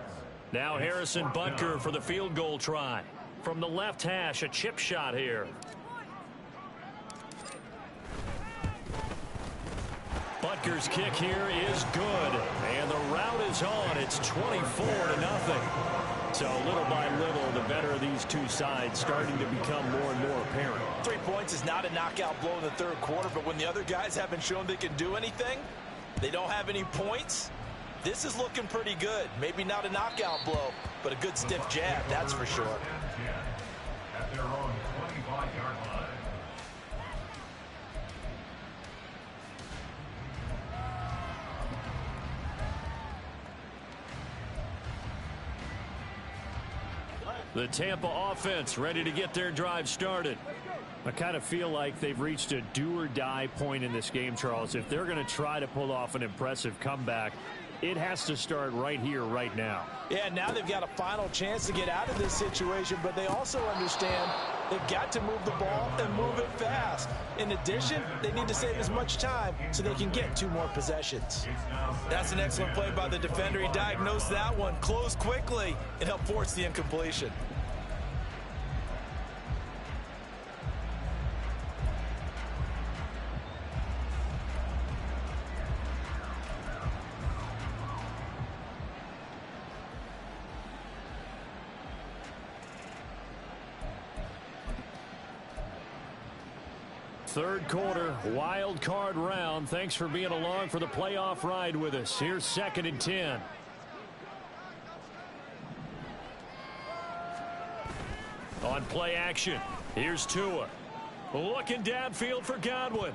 Now Harrison Butker for the field goal try. From the left hash, a chip shot here. Butker's kick here is good. And the route is on. It's 24-0. So little by little, the better of these two sides starting to become more and more apparent. 3 points is not a knockout blow in the 3rd quarter, but when the other guys haven't shown they can do anything, they don't have any points, this is looking pretty good. Maybe not a knockout blow, but a good stiff jab, that's for sure. At their own 25-yard line. The Tampa offense ready to get their drive started. I kind of feel like they've reached a do-or-die point in this game, Charles. If they're going to try to pull off an impressive comeback, it has to start right here, right now. Yeah, now they've got a final chance to get out of this situation, but they also understand They've got to move the ball and move it fast. In addition, they need to save as much time so they can get 2 more possessions. That's an excellent play by the defender. He diagnosed that one, closed quickly, and helped force the incompletion. Third quarter, wild card round. Thanks for being along for the playoff ride with us. Here's 2nd and 10. On play action, here's Tua. Looking downfield for Godwin.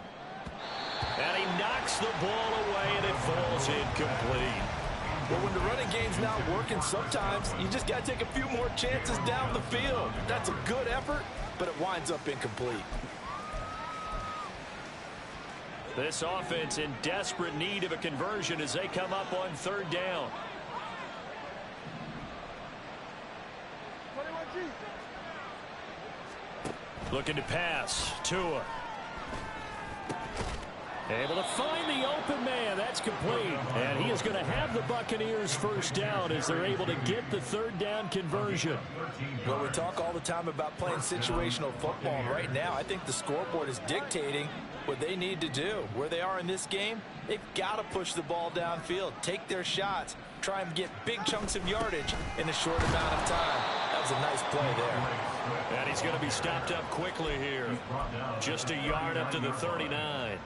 And he knocks the ball away, and it falls incomplete. But when the running game's not working, sometimes you just got to take a few more chances down the field. That's a good effort, but it winds up incomplete. This offense in desperate need of a conversion as they come up on 3rd down. Looking to pass. Tua. Able to find the open man. That's complete. And he is going to have the Buccaneers first down as they're able to get the 3rd down conversion. Well, we talk all the time about playing situational football. And right now, I think the scoreboard is dictating what they need to do. Where they are in this game, they've got to push the ball downfield, take their shots, try and get big chunks of yardage in a short amount of time. That was a nice play there. And he's going to be stopped up quickly here. Just a yard up to the 39.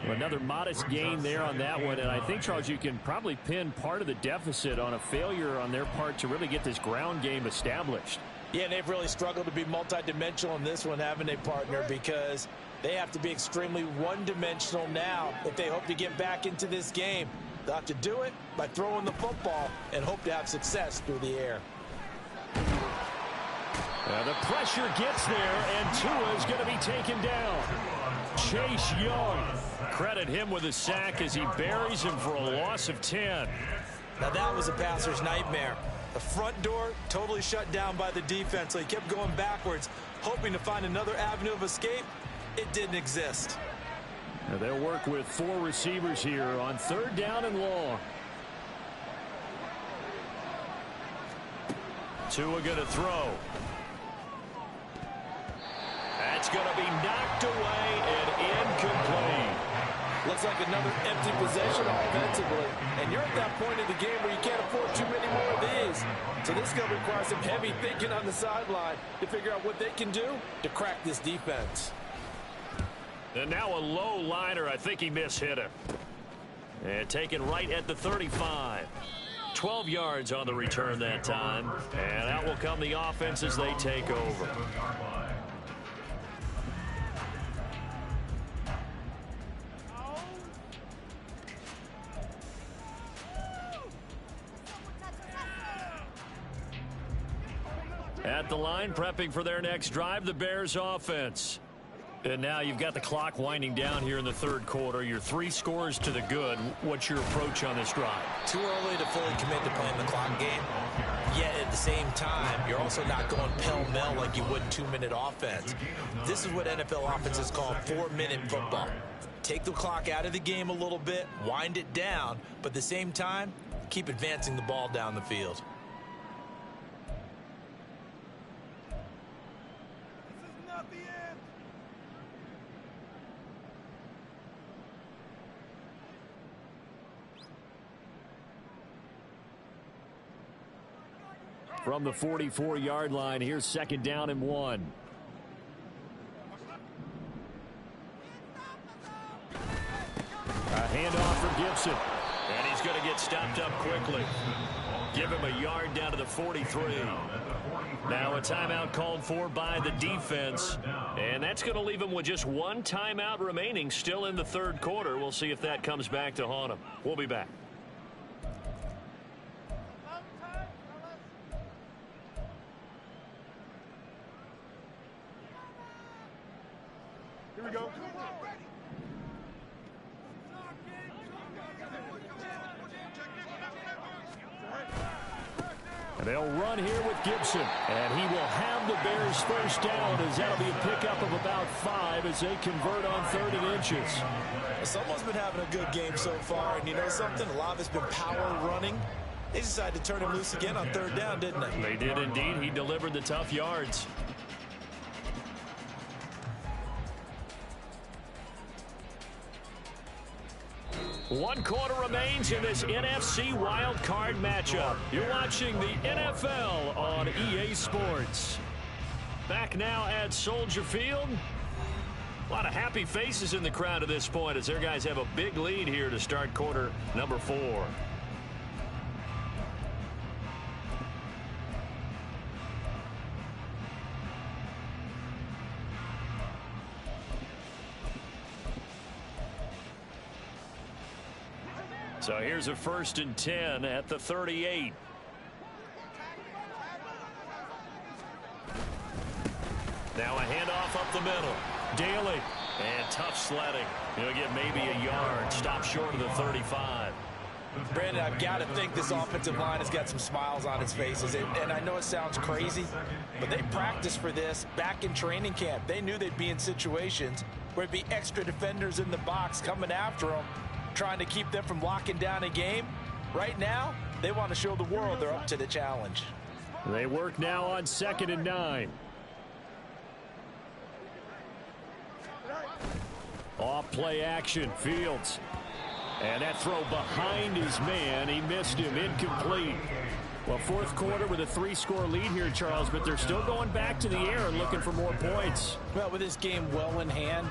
Another modest gain there on that one, and I think, Charles, you can probably pin part of the deficit on a failure on their part to really get this ground game established. Yeah, and they've really struggled to be multidimensional in this one, haven't they, partner? Because they have to be extremely one-dimensional now if they hope to get back into this game. They'll have to do it by throwing the football and hope to have success through the air. The pressure gets there, and Tua is going to be taken down. Chase Young. Credit him with a sack as he buries him for a loss of 10. Now that was a passer's nightmare. The front door totally shut down by the defense, so he kept going backwards, hoping to find another avenue of escape. It didn't exist. Now they'll work with 4 receivers here on 3rd down and long. Tua going to throw. That's going to be knocked away and incomplete. Looks like another empty possession offensively. And you're at that point in the game where you can't afford too many more of these. So this is going to require some heavy thinking on the sideline to figure out what they can do to crack this defense. And now a low liner. I think he mishit him. And taken right at the 35. 12 yards on the return that time. And out will come the offense as they take over. At the line, prepping for their next drive, the Bears offense. And now you've got the clock winding down here in the 3rd quarter. You're 3 scores to the good. What's your approach on this drive? Too early to fully commit to playing the clock game. Yet at the same time, you're also not going pell-mell like you would 2-minute offense. This is what NFL offenses call 4-minute football. Take the clock out of the game a little bit, wind it down, but at the same time, keep advancing the ball down the field. From the 44-yard line, here's 2nd down and 1. A handoff for Gibson. And he's going to get stopped up quickly. Give him a yard down to the 43. Now a timeout called for by the defense. And that's going to leave him with just 1 timeout remaining still in the 3rd quarter. We'll see if that comes back to haunt him. We'll be back. Here we go. And they'll run here with Gibson. And he will have the Bears first down, as that'll be a pickup of about 5 as they convert on 3rd and inches. Someone's been having a good game so far, and you know something? A lot of it's been power running. They decided to turn him loose again on 3rd down, didn't they? They did indeed. He delivered the tough yards. One quarter remains in this NFC Wild Card matchup. You're watching the NFL on EA Sports. Back now at Soldier Field. A lot of happy faces in the crowd at this point as their guys have a big lead here to start quarter number 4. So here's a 1st and 10 at the 38. Now a handoff up the middle. Daly. And tough sledding. He'll get maybe a yard. Stop short of the 35. Brandon, I've got to think this offensive line has got some smiles on its faces. And I know it sounds crazy, but they practiced for this back in training camp. They knew they'd be in situations where there'd be extra defenders in the box coming after them, trying to keep them from locking down a game. Right now, they want to show the world they're up to the challenge. They work now on 2nd and 9. Off play action, Fields. And that throw behind his man. He missed him, incomplete. Well, 4th quarter with a 3-score lead here, Charles, but they're still going back to the air and looking for more points. Well, with this game well in hand,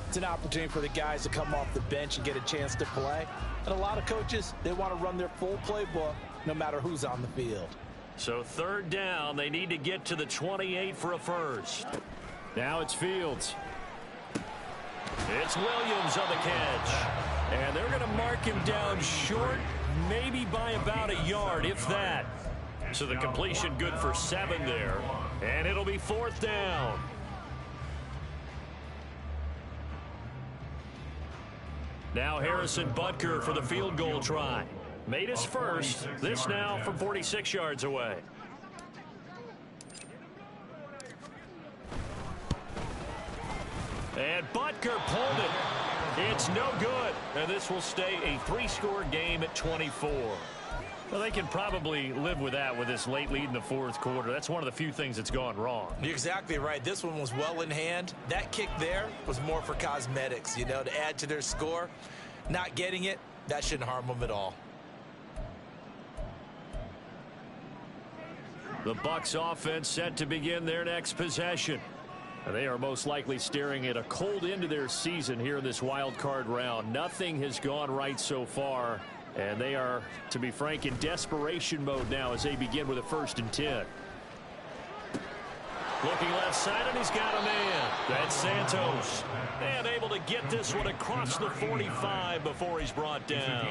it's an opportunity for the guys to come off the bench and get a chance to play. And a lot of coaches, they want to run their full playbook no matter who's on the field. So 3rd down, they need to get to the 28 for a first. Now it's Fields. It's Williams on the catch. And they're going to mark him down short, maybe by about a yard, if that. So the completion good for 7 there. And it'll be 4th down. Now Harrison Butker for the field goal try. Made his first. This now from 46 yards away. And Butker pulled it. It's no good. And this will stay a 3-score game at 24. Well, they can probably live with that with this late lead in the 4th quarter. That's one of the few things that's gone wrong. You're exactly right. This one was well in hand. That kick there was more for cosmetics, you know, to add to their score. Not getting it, that shouldn't harm them at all. The Bucs offense set to begin their next possession. They are most likely staring at a cold end to their season here in this wild card round. Nothing has gone right so far, and they are, to be frank, in desperation mode now as they begin with a 1st and 10. Looking left side, and he's got a man. That's Santos. And able to get this one across the 45 before he's brought down.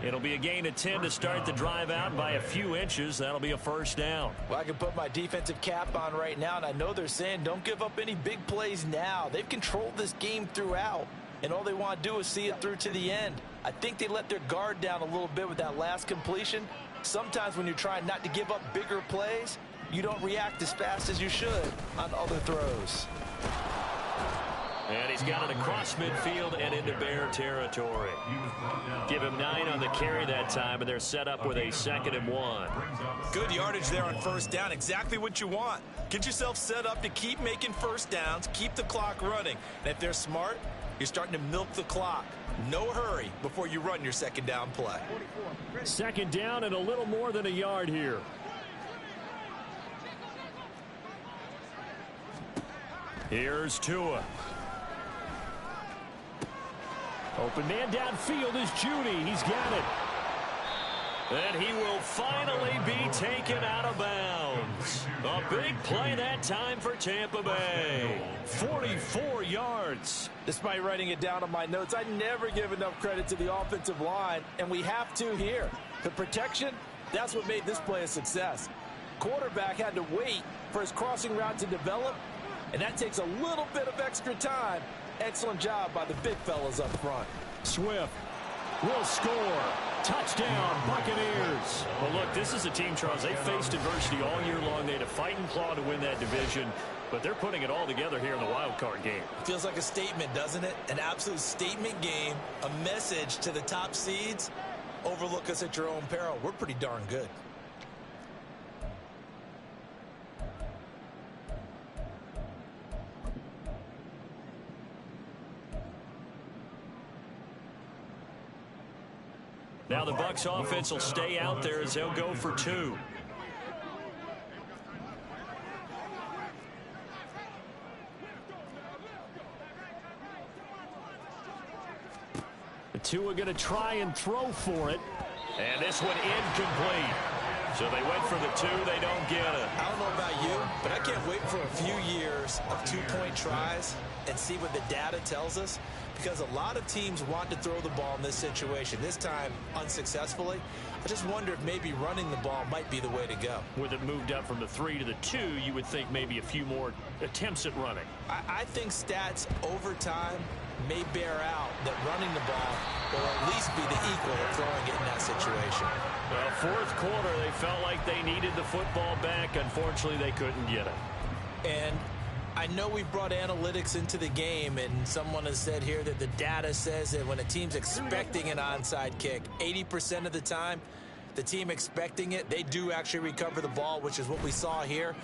It'll be a gain of 10 to start the drive out by a few inches. That'll be a 1st down. Well, I can put my defensive cap on right now, and I know they're saying don't give up any big plays now. They've controlled this game throughout, and all they want to do is see it through to the end. I think they let their guard down a little bit with that last completion. Sometimes when you're trying not to give up bigger plays, you don't react as fast as you should on other throws. And he's got it across midfield and into Bear territory. Give him 9 on the carry that time, and they're set up with a 2nd and 1. Good yardage there on 1st down. Exactly what you want. Get yourself set up to keep making 1st downs, keep the clock running. And if they're smart, you're starting to milk the clock. No hurry before you run your 2nd down play. 2nd down and a little more than a yard here. Here's Tua. Open man downfield is Judy. He's got it. And he will finally be taken out of bounds. A big play that time for Tampa Bay. 44 yards. Despite writing it down on my notes, I never give enough credit to the offensive line, and we have to here. The protection, that's what made this play a success. Quarterback had to wait for his crossing route to develop, and that takes a little bit of extra time. Excellent job by the big fellas up front. Swift. will score. Touchdown, Buccaneers. Well, look, this is a team, Charles. They faced adversity all year long. They had to fight and claw to win that division, but they're putting it all together here in the wild card game. Feels like a statement, doesn't it? An absolute statement game, a message to the top seeds. Overlook us at your own peril. We're pretty darn good. Now the Bucs offense will stay out there as they'll go for 2. The two are going to try and throw for it. And this one incomplete. So they went for the 2. They don't get it. I don't know about you, but I can't wait for a few years of 2-point tries and see what the data tells us, because a lot of teams want to throw the ball in this situation, this time unsuccessfully. I just wonder if maybe running the ball might be the way to go. With it moved up from the 3 to the 2, you would think maybe a few more attempts at running. I think stats over time may bear out that running the ball will at least be the equal of throwing it in that situation. Well, fourth quarter, they felt like they needed the football back. Unfortunately, they couldn't get it. And I know we've brought analytics into the game, and someone has said here that the data says that when a team's expecting an onside kick, 80% of the time, the team expecting it, they do actually recover the ball, which is what we saw here.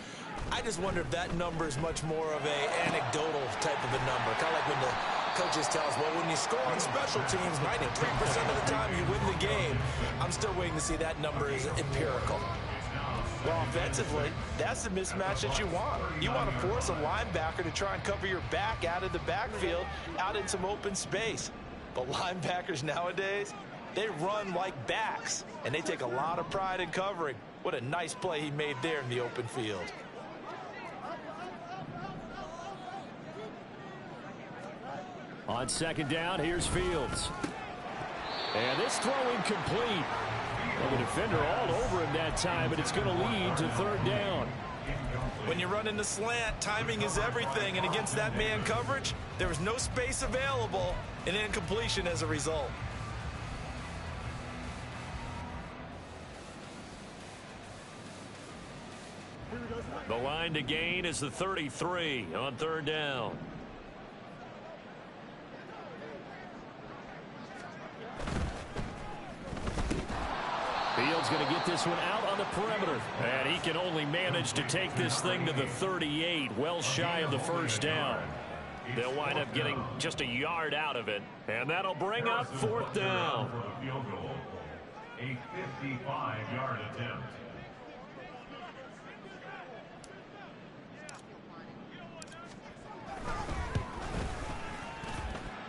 I just wonder if that number is much more of a anecdotal type of a number, kind of like when the coaches tell us, well, when you score on special teams, 93% of the time you win the game. I'm still waiting to see that number is empirical. Well, offensively, that's the mismatch that you want. You want to force a linebacker to try and cover your back out of the backfield, out in some open space. But linebackers nowadays, they run like backs, and they take a lot of pride in covering. What a nice play he made there in the open field. On second down, here's Fields. And this throw incomplete. Well, the defender all over him that time, but it's going to lead to third down. When you run in the slant, timing is everything, and against that man coverage, there was no space available, and incompletion as a result. The line to gain is the 33 on third down. Fields going to get this one out on the perimeter. And he can only manage to take this thing to the 38, well shy of the first down. They'll wind up getting just a yard out of it, and that'll bring up fourth down. A 55-yard attempt.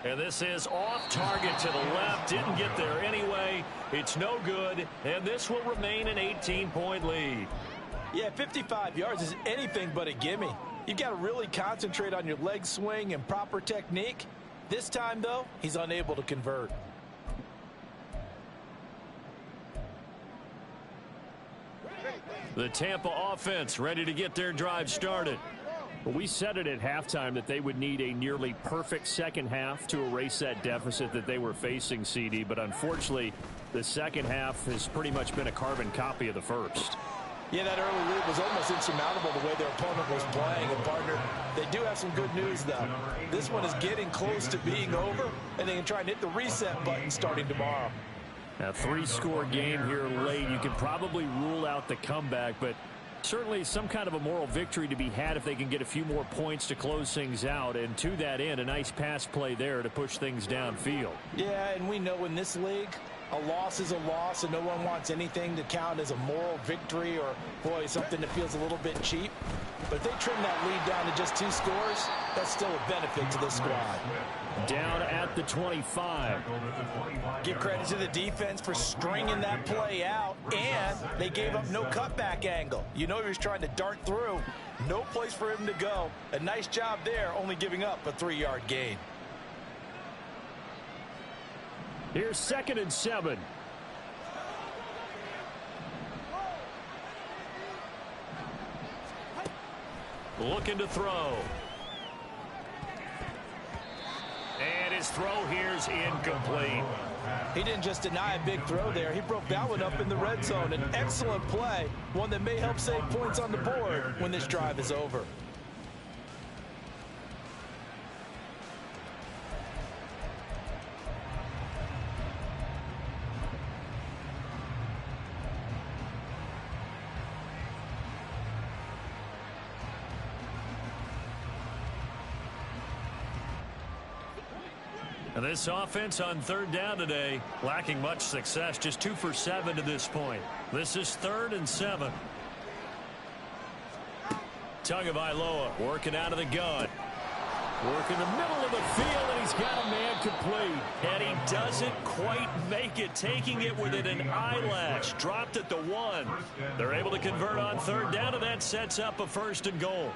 And this is off target to the left. Didn't get there anyway. It's no good. And this will remain an 18-point lead. Yeah, 55 yards is anything but a gimme. You've got to really concentrate on your leg swing and proper technique. This time, though, he's unable to convert. The Tampa offense ready to get their drive started. Well, we said it at halftime that they would need a nearly perfect second half to erase that deficit that they were facing, CD. But unfortunately, the second half has pretty much been a carbon copy of the first. Yeah, that early lead was almost insurmountable the way their opponent was playing. And, partner, they do have some good news, though. This one is getting close to being over, and they can try and hit the reset button starting tomorrow. A three-score game here late. You can probably rule out the comeback, but certainly some kind of a moral victory to be had if they can get a few more points to close things out. And to that end, a nice pass play there to push things downfield. Yeah, and we know in this league, a loss is a loss, and no one wants anything to count as a moral victory or, boy, something that feels a little bit cheap. But if they trim that lead down to just 2 scores, that's still a benefit to this squad. Down at the 25. Give credit to the defense for stringing that play out, and they gave up no cutback angle. You know he was trying to dart through. No place for him to go. A nice job there, only giving up a 3-yard gain. Here's 2nd and 7. Looking to throw. And his throw here's incomplete. He didn't just deny a big throw there. He broke that one up in the red zone. An excellent play, one that may help save points on the board when this drive is over. And this offense on third down today, lacking much success, just 2 for 7 to this point. This is 3rd and 7. Tagovailoa working out of the gun. Working the middle of the field, and he's got a man complete. And he doesn't quite make it, taking it within an eyelash. Dropped at the 1. They're able to convert on third down, and that sets up a 1st and goal.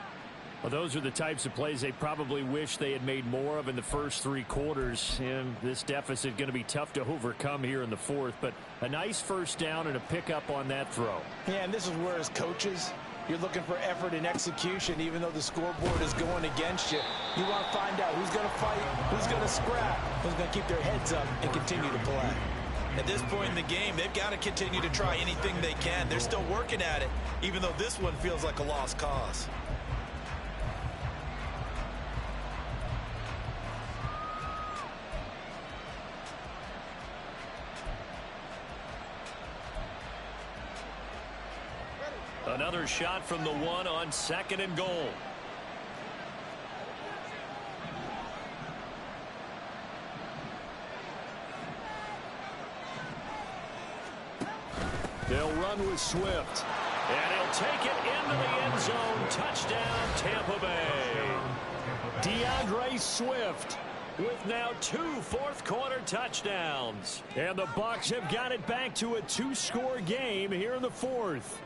Well, those are the types of plays they probably wish they had made more of in the first 3 quarters. And this deficit going to be tough to overcome here in the 4th. But a nice first down and a pickup on that throw. Yeah, and this is where as coaches, you're looking for effort and execution, even though the scoreboard is going against you. You want to find out who's going to fight, who's going to scrap, who's going to keep their heads up and continue to play. At this point in the game, they've got to continue to try anything they can. They're still working at it, even though this one feels like a lost cause. Another shot from the 1 on 2nd and goal. They'll run with Swift. And he'll take it into the end zone. Touchdown, Tampa Bay. DeAndre Swift with now 2 fourth-quarter touchdowns. And the Bucs have got it back to a 2-score game here in the 4th.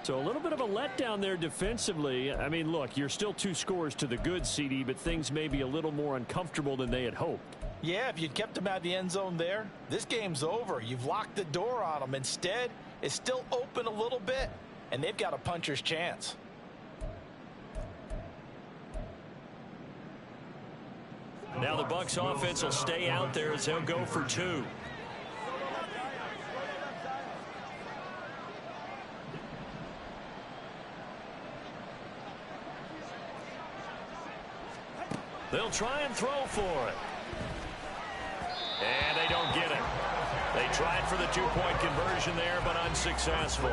So a little bit of a letdown there defensively. I mean, look, you're still 2 scores to the good, CD, but things may be a little more uncomfortable than they had hoped. Yeah, if you'd kept them out of the end zone there, this game's over. You've locked the door on them. Instead, it's still open a little bit, and they've got a puncher's chance. Now the Bucs offense will stay out there as they'll go for 2. They'll try and throw for it. And they don't get it. They tried for the 2-point conversion there, but unsuccessful.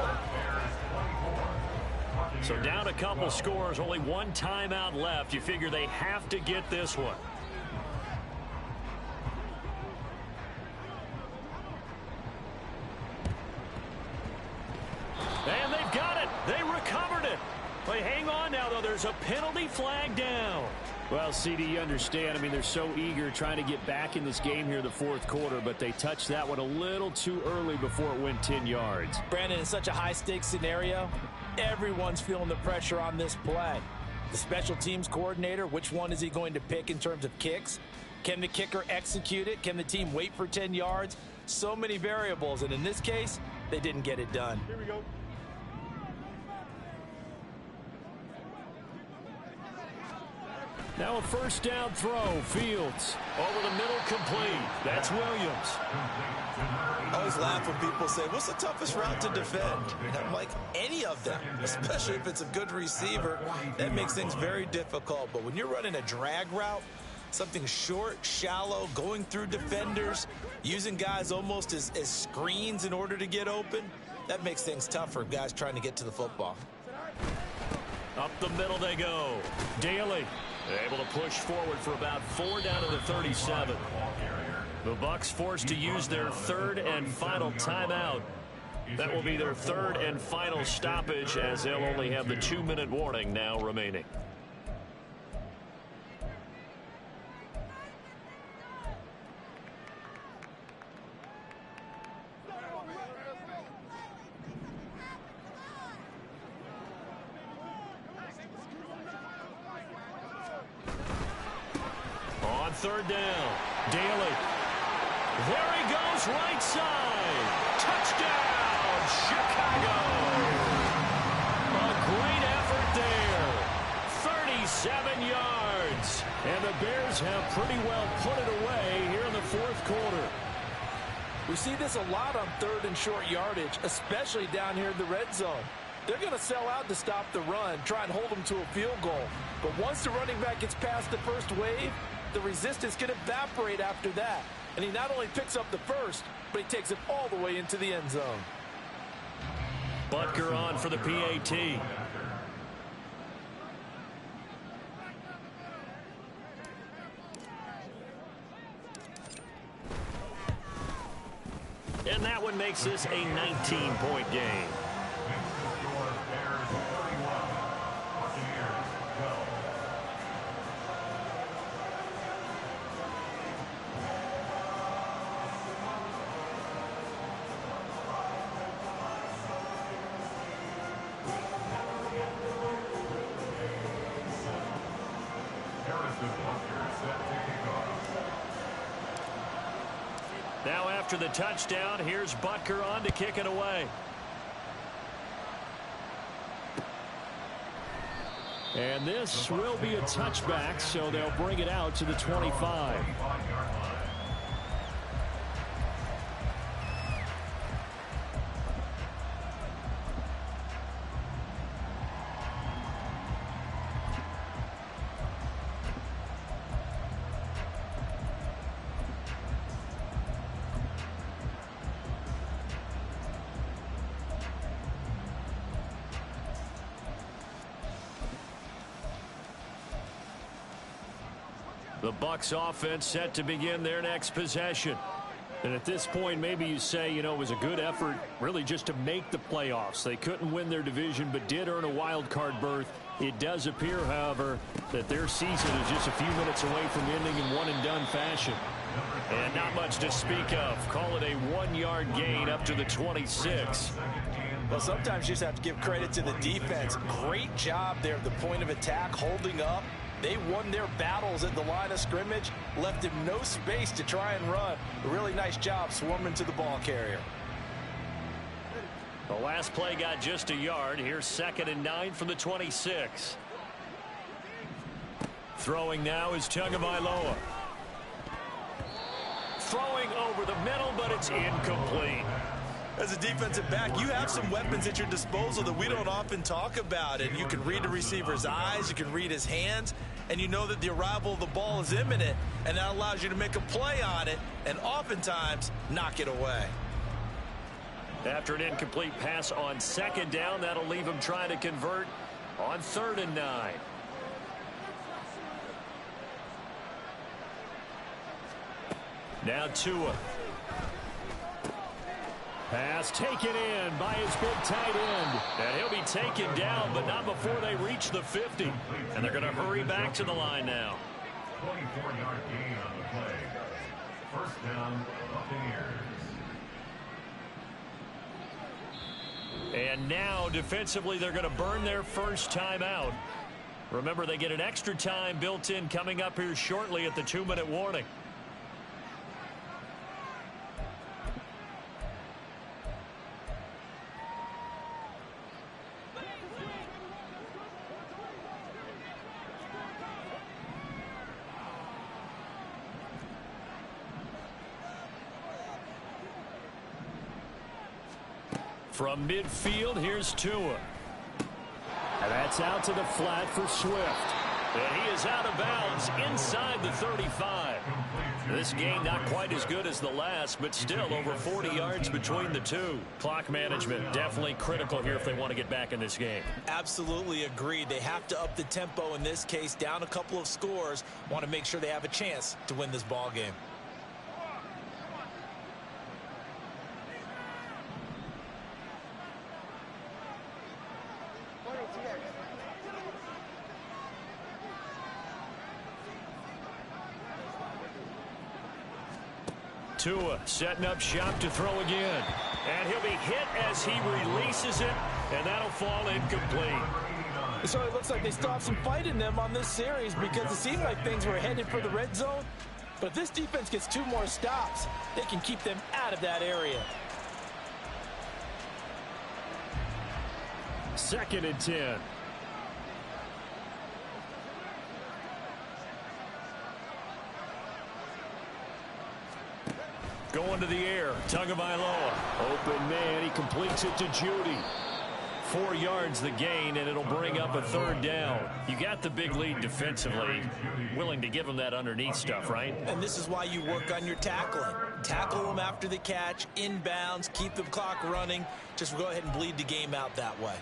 So down a couple scores, only 1 timeout left. You figure they have to get this one. And they've got it. They recovered it. They hang on now, though. There's a penalty flag down. Well, CD, you understand. I mean, they're so eager trying to get back in this game here in the 4th quarter, but they touched that one a little too early before it went 10 yards. Brandon, in such a high-stakes scenario, everyone's feeling the pressure on this play. The special teams coordinator, which one is he going to pick in terms of kicks? Can the kicker execute it? Can the team wait for 10 yards? So many variables, and in this case, they didn't get it done. Here we go. Now a first down throw. Fields. Over the middle, complete. That's Williams. I always laugh when people say, what's the toughest route to defend? And I'm like, any of them, especially if it's a good receiver. That makes things very difficult. But when you're running a drag route, something short, shallow, going through defenders, using guys almost as screens in order to get open, that makes things tough for guys trying to get to the football. Up the middle they go. Daly able to push forward for about 4 down to the 37. The Bucs forced to use their 3rd and final timeout. That will be their 3rd and final stoppage, as they'll only have the 2-minute warning now remaining. On 3rd down, Daly. There he goes, right side. Touchdown, Chicago. A great effort there. 57 yards. And the Bears have pretty well put it away here in the fourth quarter. We see this a lot on third and short yardage, especially down here in the red zone. They're going to sell out to stop the run, try and hold them to a field goal. But once the running back gets past the first wave, the resistance can evaporate after that. And he not only picks up the first, but he takes it all the way into the end zone. Butker on for the PAT. And that one makes this a 19-point game. Bears 31, Buccaneers 12. Now after the touchdown, here's Butker on to kick it away. And this will be a touchback, so they'll bring it out to the 25. The Bucs offense set to begin their next possession. And at this point, maybe you say, you know, it was a good effort really just to make the playoffs. They couldn't win their division but did earn a wild card berth. It does appear, however, that their season is just a few minutes away from ending in one-and-done fashion. And not much to speak of. Call it a 1-yard gain up to the 26. Well, sometimes you just have to give credit to the defense. Great job there at the point of attack, holding up. They won their battles at the line of scrimmage, left him no space to try and run. A really nice job swarming to the ball carrier. The last play got just a yard. Here's 2nd and 9 from the 26. Throwing now is Tagovailoa. Throwing over the middle, but it's incomplete. As a defensive back, you have some weapons at your disposal that we don't often talk about. And you can read the receiver's eyes, you can read his hands, and you know that the arrival of the ball is imminent, and that allows you to make a play on it and oftentimes knock it away. After an incomplete pass on 2nd down, that'll leave him trying to convert on 3rd and 9. Now Tua. Pass taken in by his big tight end. And he'll be taken down, but not before they reach the 50. And they're going to hurry back to the line now. 24-yard gain on the play. First down, Buccaneers. And now, defensively, they're going to burn their first time out. Remember, they get an extra time built in coming up here shortly at the 2-minute warning. From midfield, here's Tua. And that's out to the flat for Swift. And he is out of bounds inside the 35. This game not quite as good as the last, but still over 40 yards between the two. Clock management definitely critical here if they want to get back in this game. Absolutely agreed. They have to up the tempo in this case, down a couple of scores. Want to make sure they have a chance to win this ball game. Tua setting up shop to throw again. And he'll be hit as he releases it, and that'll fall incomplete. So it looks like they stopped some fight in them on this series because it seemed like things were headed for the red zone. But if this defense gets 2 more stops, they can keep them out of that area. 2nd and 10. Going to the air, Tagovailoa. Open man, he completes it to Judy. 4 yards the gain, and it'll bring up a 3rd down. You got the big lead defensively. Willing to give them that underneath stuff, right? And this is why you work on your tackling. Tackle them after the catch, inbounds, keep the clock running. Just go ahead and bleed the game out that way.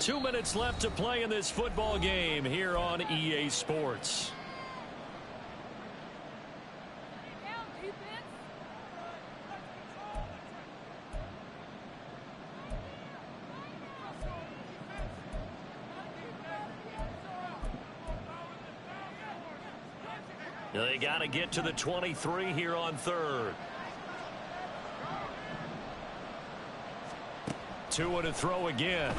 2 minutes left to play in this football game here on EA Sports. They got to get to the 23 here on 3rd. Tua to throw again.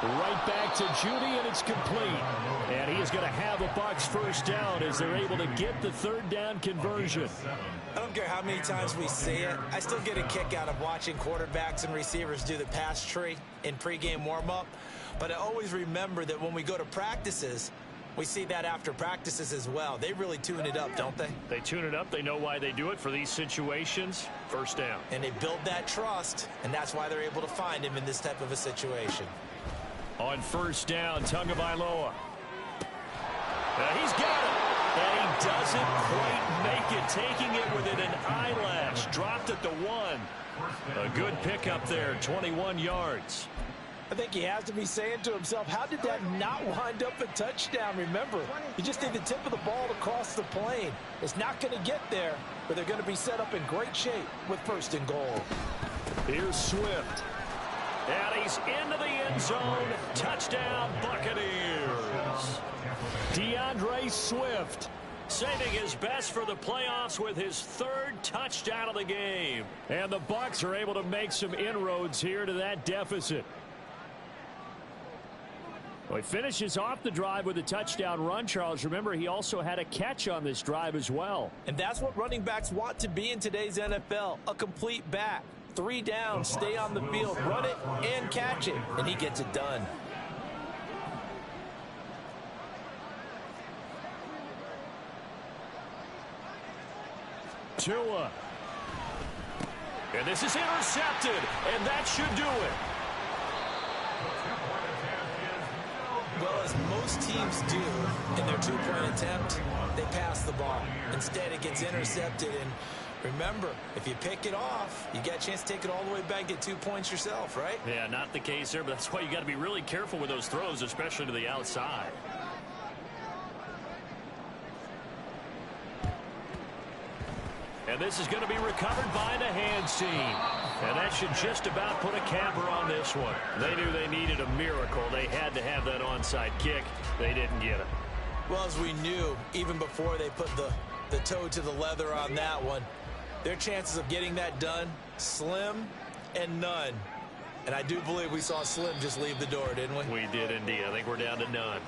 Right back to Judy, and it's complete. And he is going to have a Bucs first down as they're able to get the 3rd down conversion. I don't care how many times we see it. I still get a kick out of watching quarterbacks and receivers do the pass tree in pregame warm-up. But I always remember that when we go to practices, we see that after practices as well. They really tune it up, don't they? They tune it up. They know why they do it for these situations. First down. And they build that trust, and that's why they're able to find him in this type of a situation. On first down, Tagovailoa. He's got it. And he doesn't quite make it. Taking it within an eyelash. Dropped at the 1. A good pickup there, 21 yards. I think he has to be saying to himself, how did that not wind up a touchdown? Remember, you just need the tip of the ball to cross the plane. It's not going to get there, but they're going to be set up in great shape with 1st and goal. Here's Swift. And he's into the end zone. Touchdown, Buccaneers. DeAndre Swift. Saving his best for the playoffs with his 3rd touchdown of the game. And the Bucs are able to make some inroads here to that deficit. Well, he finishes off the drive with a touchdown run, Charles. Remember, he also had a catch on this drive as well. And that's what running backs want to be in today's NFL, a complete back. 3 down, stay on the field, run it, and catch it. And he gets it done. Tua. And this is intercepted, and that should do it. Well, as most teams do in their 2-point attempt, they pass the ball. Instead, it gets intercepted. And remember, if you pick it off, you got a chance to take it all the way back, get 2 points yourself, right? Yeah, not the case there, but that's why you got to be really careful with those throws, especially to the outside. And this is going to be recovered by the hands team. And that should just about put a capper on this one. They knew they needed a miracle. They had to have that onside kick. They didn't get it. Well, as we knew, even before they put the toe to the leather on that one, their chances of getting that done, slim and none. And I do believe we saw Slim just leave the door, didn't we? We did indeed. I think we're down to none.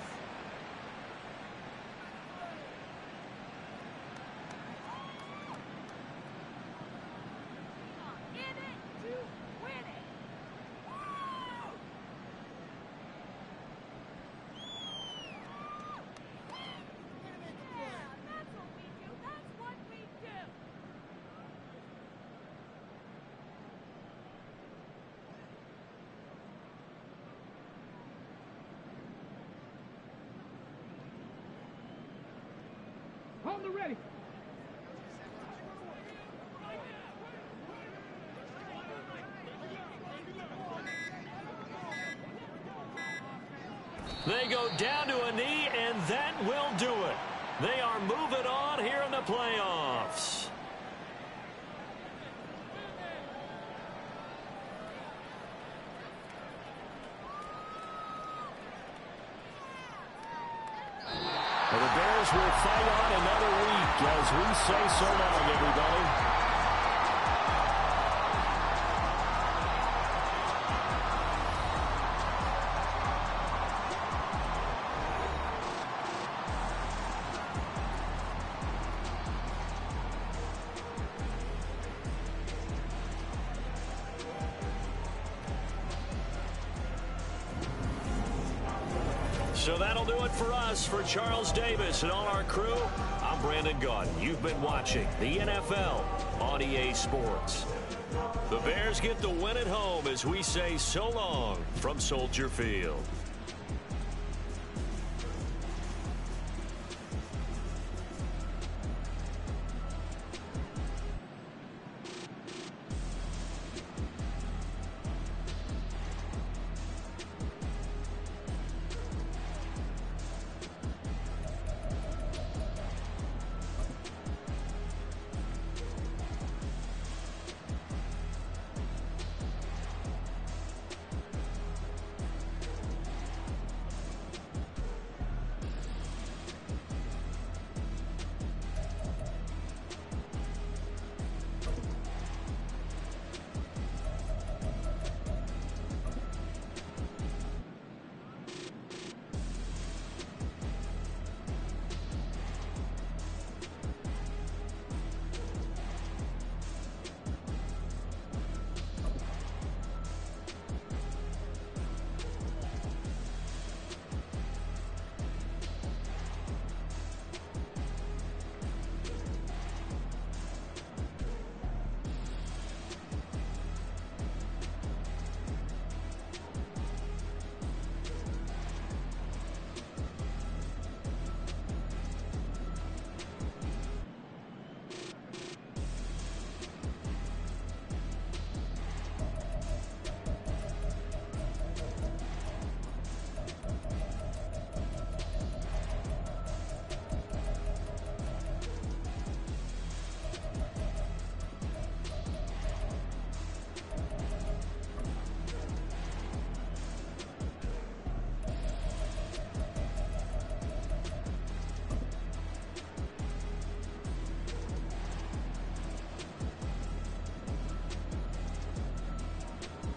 Hold the ready. They go down to a knee, and that will do it. They are moving on here in the playoffs. And the Bears will fight on another week as we say so long, everybody. So that'll do it for us. For Charles Davis and all our crew, I'm Brandon Gaudin. You've been watching the NFL on EA Sports. The Bears get the win at home as we say so long from Soldier Field.